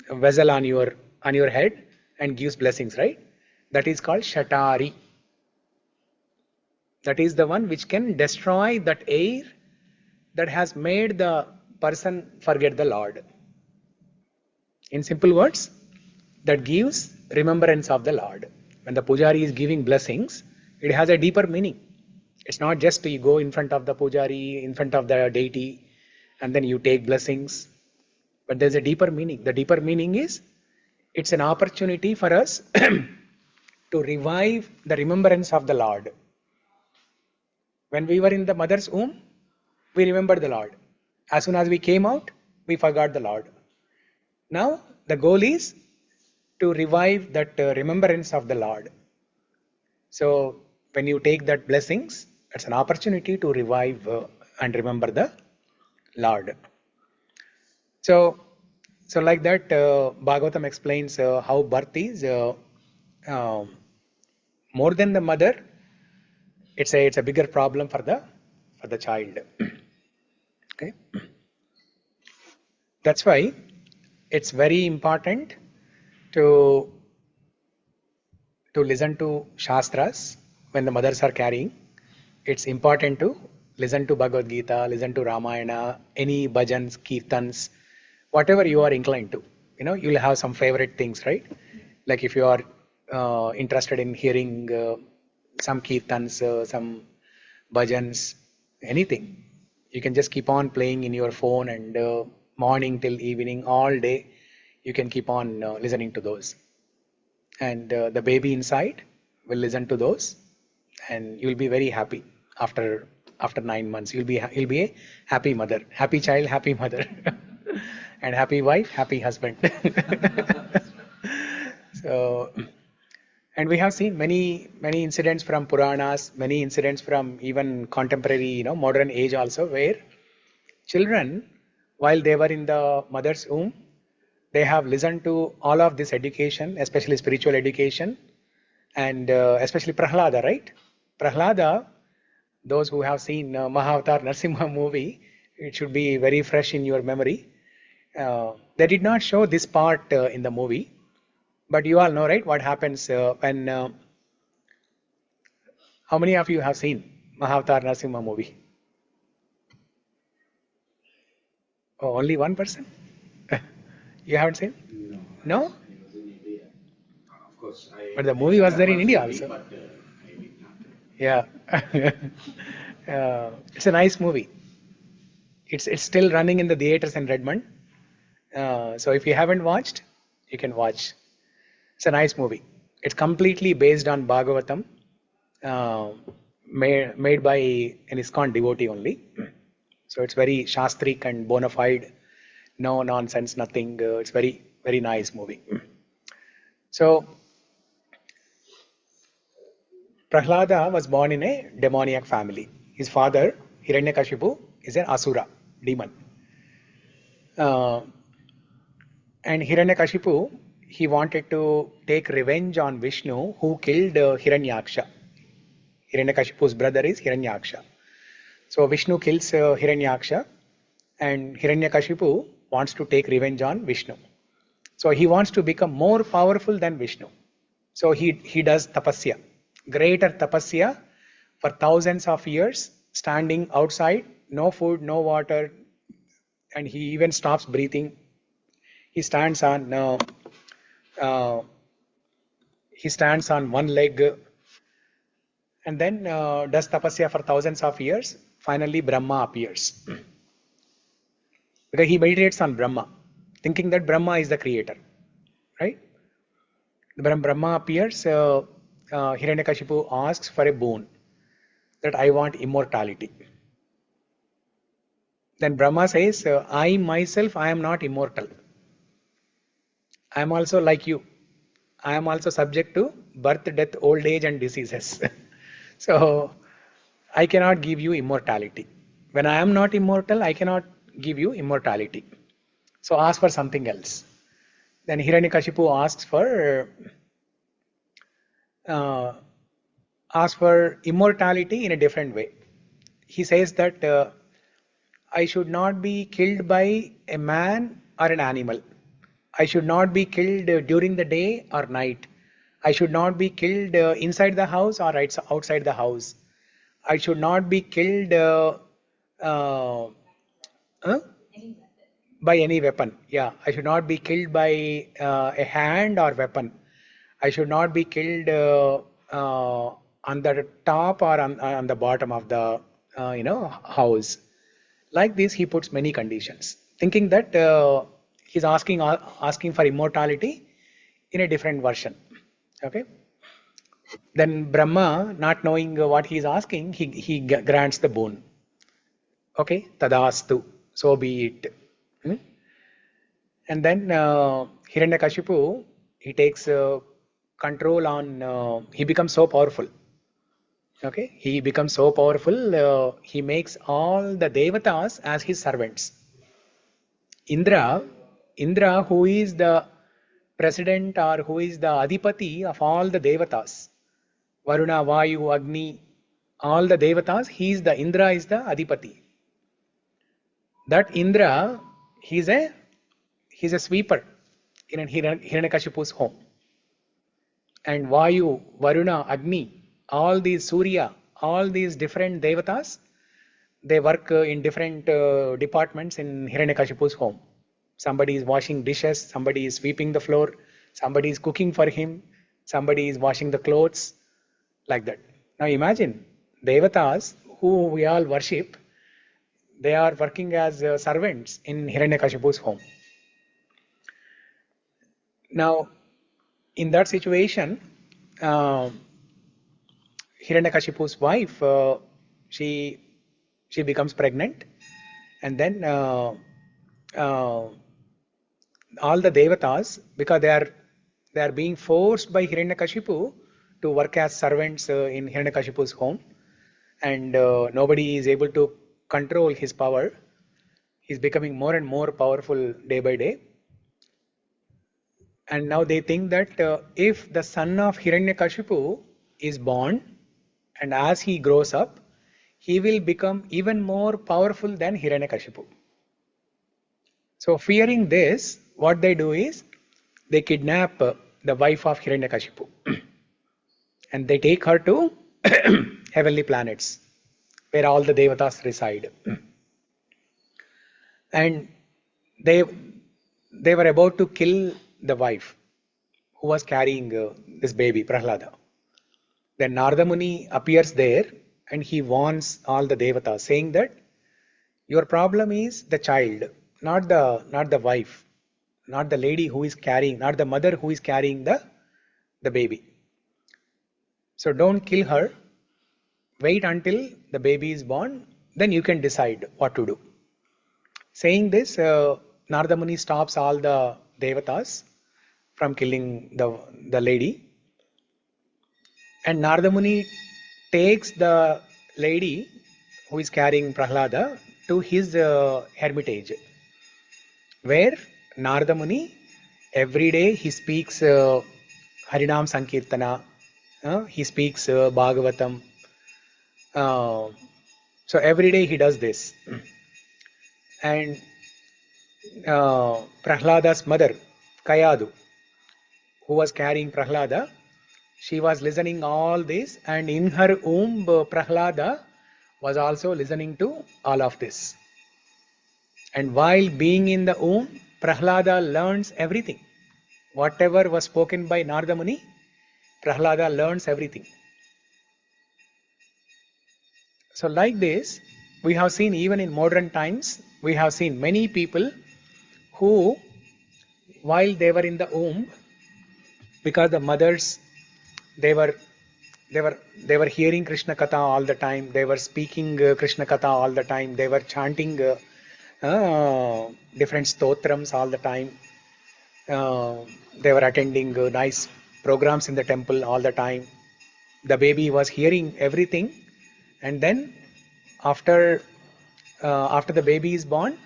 vessel on your head and gives blessings, right? That is called Shatari. That is the one which can destroy that air that has made the person forget the Lord. In simple words, that gives remembrance of the Lord. When the pujari is giving blessings, it has a deeper meaning. It's not just you go in front of the pujari, in front of the deity, and then you take blessings. But there's a deeper meaning. The deeper meaning is, it's an opportunity for us to revive the remembrance of the Lord. When we were in the mother's womb, we remembered the Lord. As soon as we came out, we forgot the Lord. Now, the goal is to revive that remembrance of the Lord. So, when you take that blessings, it's an opportunity to revive and remember the Lord. So like that, Bhagavatam explains how birth is more than the mother. It's a bigger problem for the child. Okay, that's why it's very important to listen to Shastras when the mothers are carrying. It's important to listen to Bhagavad Gita, listen to Ramayana, any bhajans, kirtans, whatever you are inclined to. You'll have some favorite things, right? Like if you are interested in hearing some kirtans, some bhajans, anything, you can just keep on playing in your phone, and morning till evening, all day, you can keep on listening to those. And the baby inside will listen to those, and you'll be very happy after 9 months. You'll be a happy mother, happy child, happy mother, and happy wife, happy husband. So, and we have seen many incidents from Puranas, many incidents from even contemporary, modern age also, where children, while they were in the mother's womb, they have listened to all of this education, especially spiritual education, and especially Prahlada, right? Prahlada, those who have seen Mahavatar Narsimha movie, it should be very fresh in your memory. They did not show this part in the movie, but you all know, right, what happens when... how many of you have seen Mahavatar Narsimha movie? Oh, only one person? You haven't seen? No. No? I was in India. Of course, But the movie was there in India movie, also. but I did not. Yeah. It's a nice movie. It's still running in the theaters in Redmond. So if you haven't watched, you can watch. It's a nice movie. It's completely based on Bhagavatam, uh, made by an ISKCON devotee only. So it's very shastric and bona fide, no nonsense, nothing. It's very, very nice movie. So Prahlada was born in a demoniac family. His father, Hiranyakashipu, is an asura, demon. And Hiranyakashipu, he wanted to take revenge on Vishnu, who killed Hiranyaksha. Hiranyakashipu's brother is Hiranyaksha. So Vishnu kills Hiranyaksha, and Hiranyakashipu wants to take revenge on Vishnu. So he wants to become more powerful than Vishnu. So he does tapasya, greater tapasya for thousands of years, standing outside, no food, no water, and he even stops breathing. He stands on one leg, and then does tapasya for thousands of years. Finally, Brahma appears because he meditates on Brahma, thinking that Brahma is the creator, right? When Brahma appears, Hiranyakashipu asks for a boon, that I want immortality. Then Brahma says, I myself, I am not immortal. I am also like you. I am also subject to birth, death, old age and diseases. So I cannot give you immortality. When I am not immortal, I cannot give you immortality. So ask for something else. Then Hiranyakashipu asks for immortality in a different way. He says that I should not be killed by a man or an animal. I should not be killed during the day or night. I should not be killed inside the house or outside the house. I should not be killed uh, by any weapon. Yeah, I should not be killed by a hand or weapon. I should not be killed on the top or on the bottom of the house. Like this, he puts many conditions, thinking that he's asking for immortality in a different version. Okay. Then Brahma, not knowing what he is asking, he grants the boon. Okay, tadastu, so be it. And then Hiranyakashipu, he takes control on. He becomes so powerful. Okay, he becomes so powerful. He makes all the devatas as his servants. Indra, who is the president or who is the adipati of all the devatas, Varuna, Vayu, Agni, all the devatas, Indra is the adipati. That Indra, he's a sweeper in Hiranyakashipu's home. And Vayu, Varuna, Agni, all these Surya, all these different devatas, they work in different departments in Hiranyakashipu's home. Somebody is washing dishes, somebody is sweeping the floor, somebody is cooking for him, somebody is washing the clothes, like that. Now imagine, devatas who we all worship, they are working as servants in Hiranyakashipu's home. Now, in that situation, Hiranyakashipu's wife, she becomes pregnant, and then all the devatas, because they are being forced by Hiranyakashipu to work as servants in Hiranyakashipu's home, and nobody is able to control his power. He's becoming more and more powerful day by day. And now they think that if the son of Hiranyakashipu is born, and as he grows up, he will become even more powerful than Hiranyakashipu. So fearing this, what they do is, they kidnap the wife of Hiranyakashipu and they take her to heavenly planets where all the devatas reside. And they were about to kill the wife who was carrying this baby, Prahlada. Then Narada Muni appears there and he warns all the devatas, saying that your problem is the child, not the wife, not the lady who is carrying, not the mother who is carrying the baby. So don't kill her. Wait until the baby is born, then you can decide what to do. Saying this, Narada Muni stops all the devatas from killing the lady. And Narada Muni takes the lady who is carrying Prahlada to his hermitage, where Narada Muni every day he speaks Harinam Sankirtana, he speaks Bhagavatam. So every day he does this. And Prahlada's mother, Kayadu, who was carrying Prahlada, she was listening all this, and in her womb Prahlada was also listening to all of this. And while being in the womb, Prahlada learns everything. Whatever was spoken by Narada Muni, Prahlada learns everything. So like this, we have seen even in modern times, we have seen many people who, while they were in the womb, because the mothers, they were hearing Krishna Katha all the time, they were speaking Krishna Katha all the time, they were chanting different stotrams all the time, they were attending nice programs in the temple all the time. The baby was hearing everything, and then after the baby is born,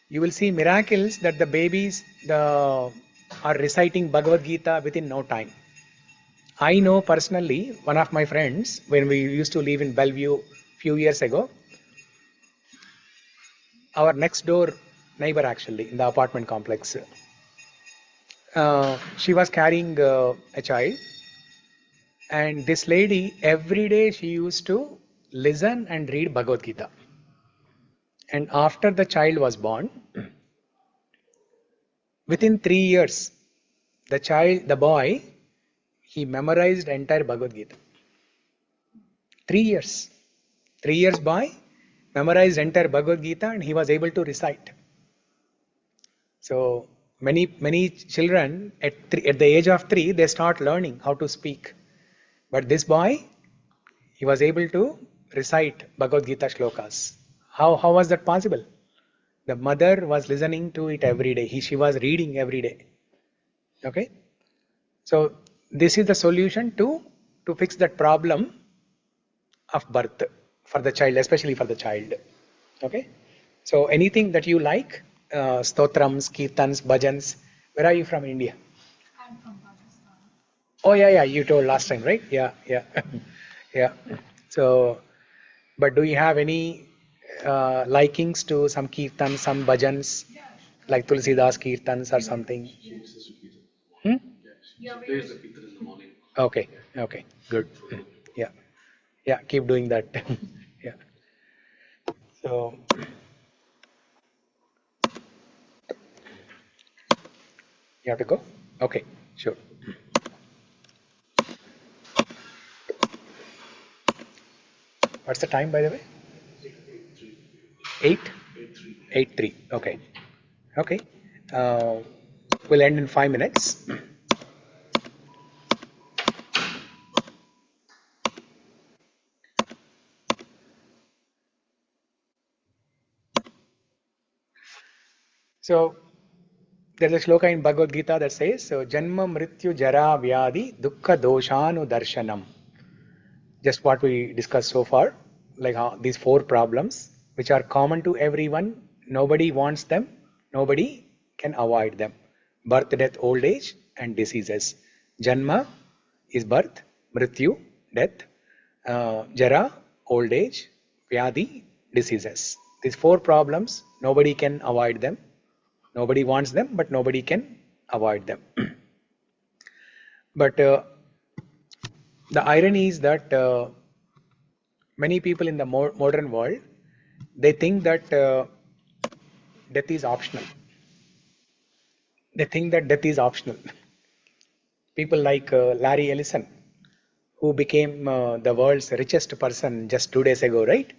you will see miracles that the babies are reciting Bhagavad Gita within no time. I know personally, one of my friends, when we used to live in Bellevue few years ago, our next door neighbor actually in the apartment complex, she was carrying a child, and this lady every day she used to listen and read Bhagavad Gita. And after the child was born, within 3 years, the boy, he memorized entire Bhagavad Gita. 3 years. 3 years boy memorized entire Bhagavad Gita, and he was able to recite. So many children at the age of 3, they start learning how to speak. But this boy, he was able to recite Bhagavad Gita shlokas. How was that possible? The mother was listening to it every day. She was reading every day. Okay? So this is the solution to fix that problem of birth for the child, especially for the child. Okay? So anything that you like, stotrams, kirtans, bhajans. Where are you from, India? I'm from Pakistan. Oh yeah, you told last time, right? Yeah. Yeah. So, but do you have any likings to some kirtans, some bhajans, like Tulsidas kirtans or something? She listens to Kirtan. Hmm? She plays the Kirtan in the morning. Okay, good. Yeah, keep doing that. Yeah. So, you have to go? Okay, sure. What's the time, by the way? 8? 8:03. Okay. We'll end in 5 minutes. So, there's a shloka in Bhagavad Gita that says, so, Janma Mrityu Jara Vyadi Dukkha Doshanu Darshanam. Just what we discussed so far, like these 4 problems, which are common to everyone. Nobody wants them, nobody can avoid them. Birth, death, old age, and diseases. Janma is birth, Mrityu, death, Jara, old age, Vyadi, diseases. These 4 problems, nobody can avoid them. Nobody wants them, but nobody can avoid them. But the irony is that many people in the modern world, they think that death is optional. They think that death is optional. People like Larry Ellison, who became the world's richest person just 2 days ago, right?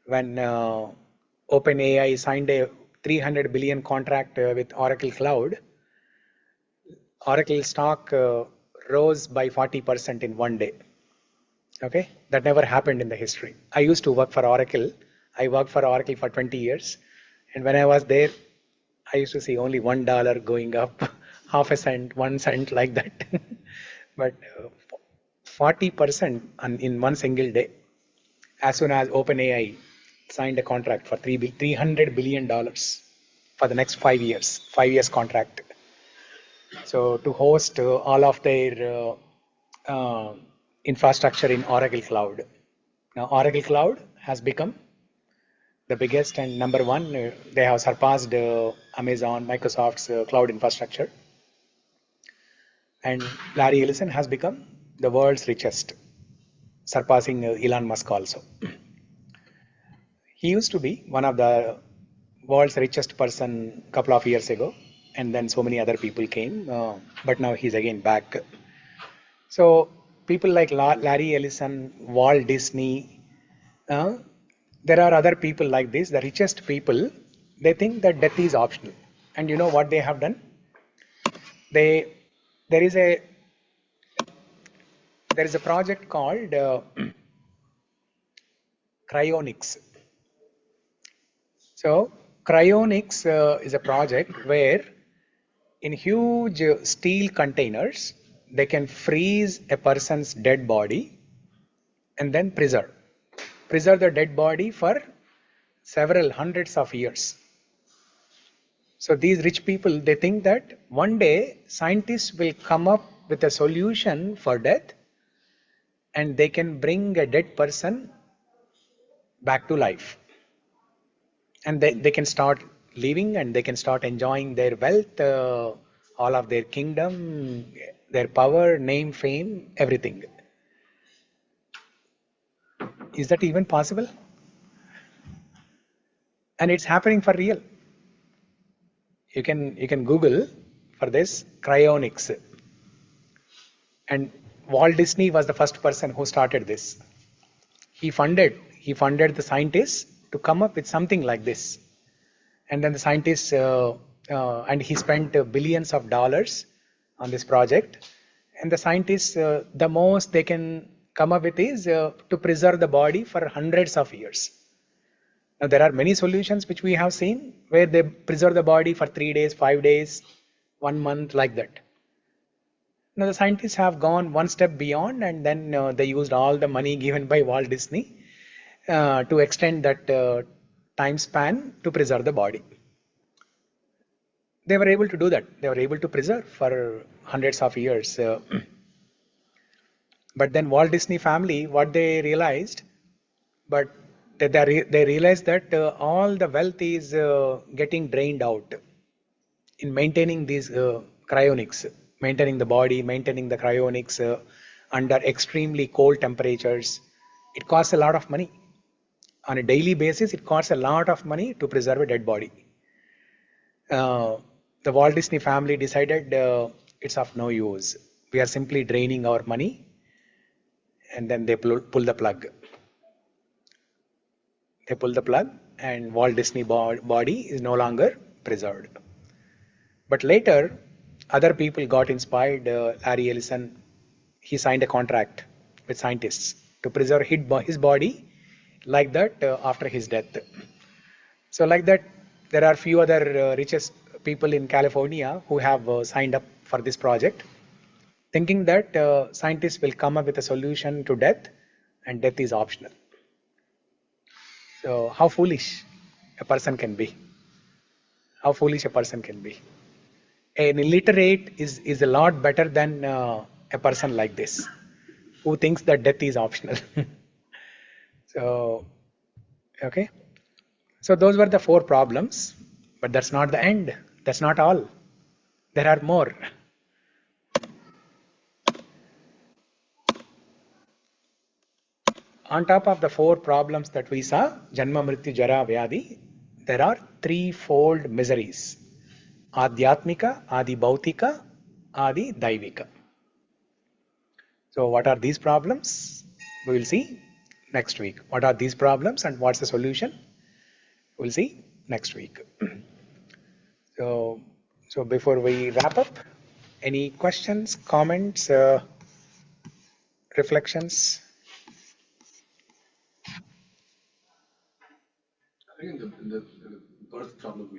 When OpenAI signed a 300 billion contract with Oracle Cloud, Oracle stock rose by 40% in one day. Okay, that never happened in the history. I used to work for Oracle. I worked for Oracle for 20 years. And when I was there, I used to see only $1 going up, half a cent, 1 cent, like that. But 40% in one single day, as soon as OpenAI signed a contract for $300 billion for the next 5 years, 5 years contract. So to host all of their infrastructure in Oracle Cloud. Now Oracle Cloud has become the biggest and number one. They have surpassed Amazon, Microsoft's cloud infrastructure. And Larry Ellison has become the world's richest, surpassing Elon Musk also. He used to be one of the world's richest person a couple of years ago, and then so many other people came, but now he's again back. So people like Larry Ellison, Walt Disney, there are other people like this, the richest people, they think that death is optional. And you know what they have done? There is a project called cryonics. So cryonics is a project where in huge steel containers, they can freeze a person's dead body and then preserve the dead body for several hundreds of years. So these rich people, they think that one day scientists will come up with a solution for death and they can bring a dead person back to life. And they can start living and they can start enjoying their wealth, all of their kingdom, their power, name, fame, everything. Is that even possible? And it's happening for real. You can Google for this cryonics. And Walt Disney was the first person who started this. He funded the scientists to come up with something like this. And then the scientists, and he spent billions of dollars on this project. And the scientists, the most they can come up with is to preserve the body for hundreds of years. Now, there are many solutions which we have seen where they preserve the body for 3 days, 5 days, 1 month, like that. Now, the scientists have gone one step beyond, and then they used all the money given by Walt Disney to extend that time span to preserve the body. They were able to do that. They were able to preserve for hundreds of years. But then Walt Disney family, what they realized, they realized that all the wealth is getting drained out in maintaining these cryonics, maintaining the body, maintaining the cryonics under extremely cold temperatures. It costs a lot of money. On a daily basis, it costs a lot of money to preserve a dead body. The Walt Disney family decided it's of no use. We are simply draining our money, and then they pull the plug. They pull the plug, and Walt Disney body is no longer preserved. But later, other people got inspired. Larry Ellison, he signed a contract with scientists to preserve his body like that after his death. So like that, there are few other richest people in California who have signed up for this project, thinking that scientists will come up with a solution to death and death is optional. So how foolish a person can be. How foolish a person can be. An illiterate is a lot better than a person like this, who thinks that death is optional. So, okay. So those were the 4 problems, but that's not the end. That's not all. There are more. On top of the 4 problems that we saw, Janma, Mrityu, Jara, Vyadi, there are 3-fold miseries. Adhyatmika, Adi Bhautika, Adi Daivika. So what are these problems? We will see next week. What are these problems and what's the solution? We'll see next week. So before we wrap up, any questions, comments, reflections?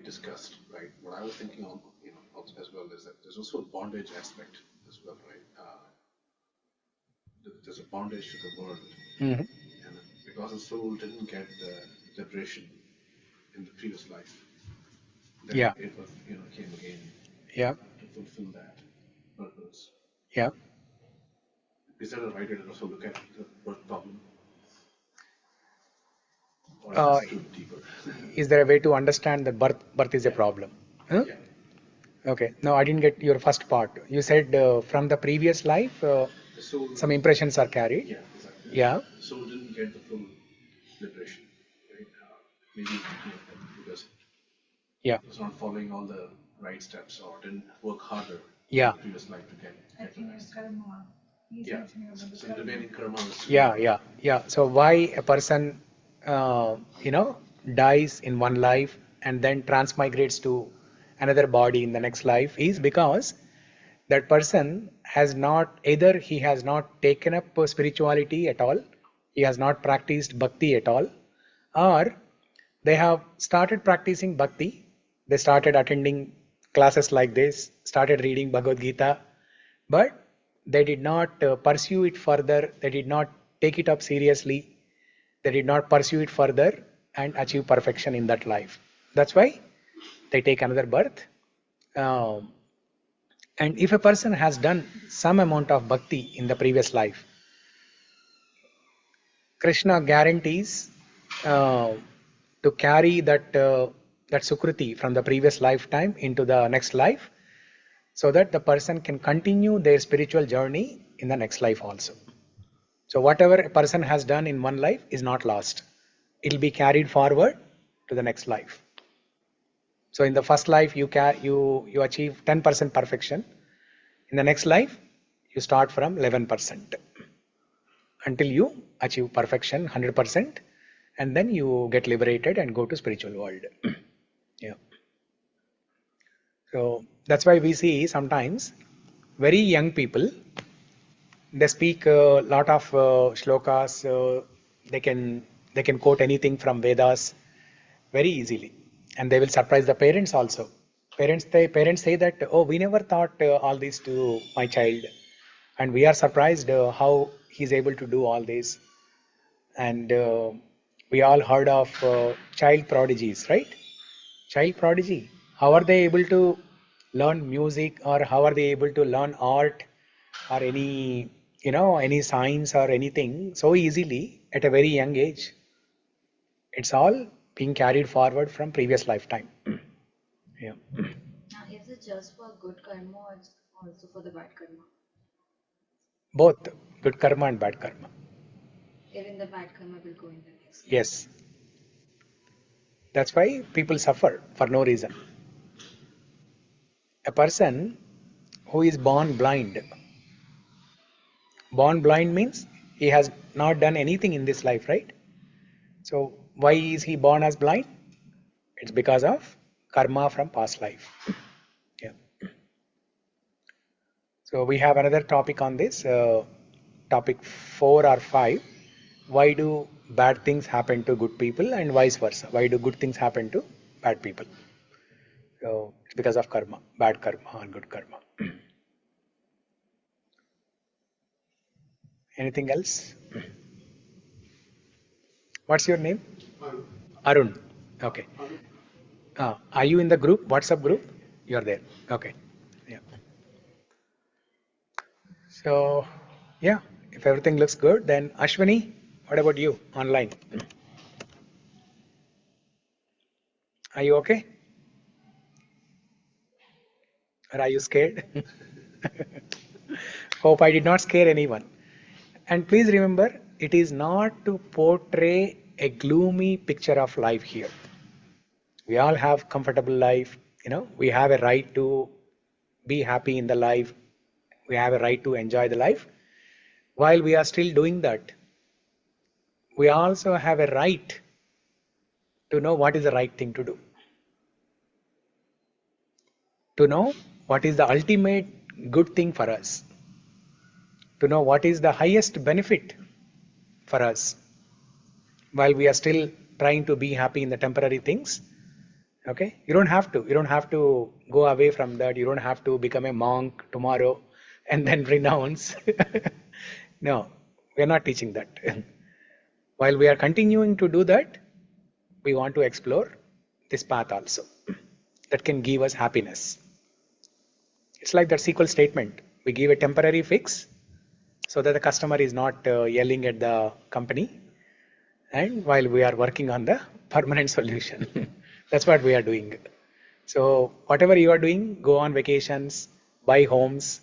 discussed, right? What I was thinking on, also as well is that there's also a bondage aspect as well, right? There's a bondage to the world, Mhm. and because the soul didn't get the liberation in the previous life, then Yeah, it was, came again yeah, to fulfill that purpose. yeah. Is that a right way to also look at the birth problem, or is Uh, this too deeper? is there a way to understand that birth is a Yeah, problem? Huh? yeah, Okay. No, I didn't get your first part. You said from the previous life, the soul, some impressions are carried. yeah, exactly. Yeah. The soul didn't get the full liberation, right? Maybe because Yeah. it was not following all the right steps or didn't work harder in Yeah. the previous life to get I think the it's rest. karma. He's Yeah, mentioning about the so the karma. remaining karma was Yeah. Yeah. Yeah. So why a person, uh, you know, dies in one life and then transmigrates to another body in the next life is because that person has not, either he has not taken up spirituality at all, he has not practiced bhakti at all, or they have started practicing bhakti, they started attending classes like this, started reading Bhagavad Gita, but they did not pursue it further, they did not take it up seriously, they did not pursue it further and achieve perfection in that life. That's why they take another birth. Um, and if a person has done some amount of bhakti in the previous life, Krishna guarantees to carry that sukruti from the previous lifetime into the next life, so that the person can continue their spiritual journey in the next life also. So whatever a person has done in one life is not lost. It will be carried forward to the next life. So in the first life you achieve 10% perfection. In the next life you start from 11% until you achieve perfection 100%, and then you get liberated and go to spiritual world. Yeah. So that's why we see sometimes very young people, they speak a lot of shlokas, they can they can quote anything from Vedas very easily, and they will surprise the parents also. Parents say that, oh, we never thought all this to my child, and we are surprised how he's able to do all this. And we all heard of child prodigies, right? Child prodigy, how are they able to learn music, or how are they able to learn art, or any, any science or anything so easily at a very young age? It's all being carried forward from previous lifetime. Yeah. Now, is it just for good karma or it's also for the bad karma? Both good karma and bad karma. Even the bad karma will go in the next life. Yes. That's why people suffer for no reason. A person who is born blind means he has not done anything in this life, right? So why is he born as blind? It's because of karma from past life. Yeah. So we have another topic on this, topic 4 or 5. Why do bad things happen to good people and vice versa? Why do good things happen to bad people? So it's because of karma, bad karma and good karma. Anything else? What's your name? Arun, Arun. Okay. Arun, Are you in the group, WhatsApp group? You're there. Okay. Yeah. So, yeah, if everything looks good, then Ashwini, what about you online? Are you okay? Or are you scared? Hope I did not scare anyone. And please remember, it is not to portray a gloomy picture of life here. We all have comfortable life, we have a right to be happy in the life. We have a right to enjoy the life. While we are still doing that, we also have a right to know what is the right thing to do, to know what is the ultimate good thing for us, to know what is the highest benefit for us, while we are still trying to be happy in the temporary things. Okay, you don't have to. You don't have to go away from that. You don't have to become a monk tomorrow and then renounce. No, we are not teaching that. While we are continuing to do that, we want to explore this path also that can give us happiness. It's like that SQL statement. We give a temporary fix so that the customer is not yelling at the company, and while we are working on the permanent solution. That's what we are doing. So whatever you are doing, go on vacations, buy homes,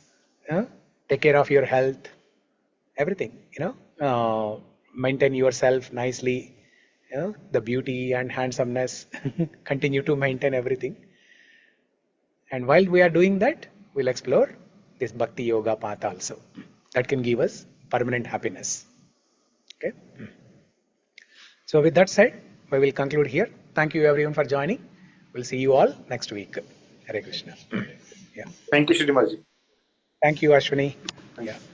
take care of your health, everything, maintain yourself nicely, the beauty and handsomeness, continue to maintain everything. And while we are doing that, we'll explore this bhakti yoga path also. That can give us permanent happiness. Okay. So with that said, we will conclude here. Thank you everyone for joining. We'll see you all next week. Hare Krishna. Yeah. Thank you, Srinivas ji. Thank you, Ashwini. Thank Yeah. you.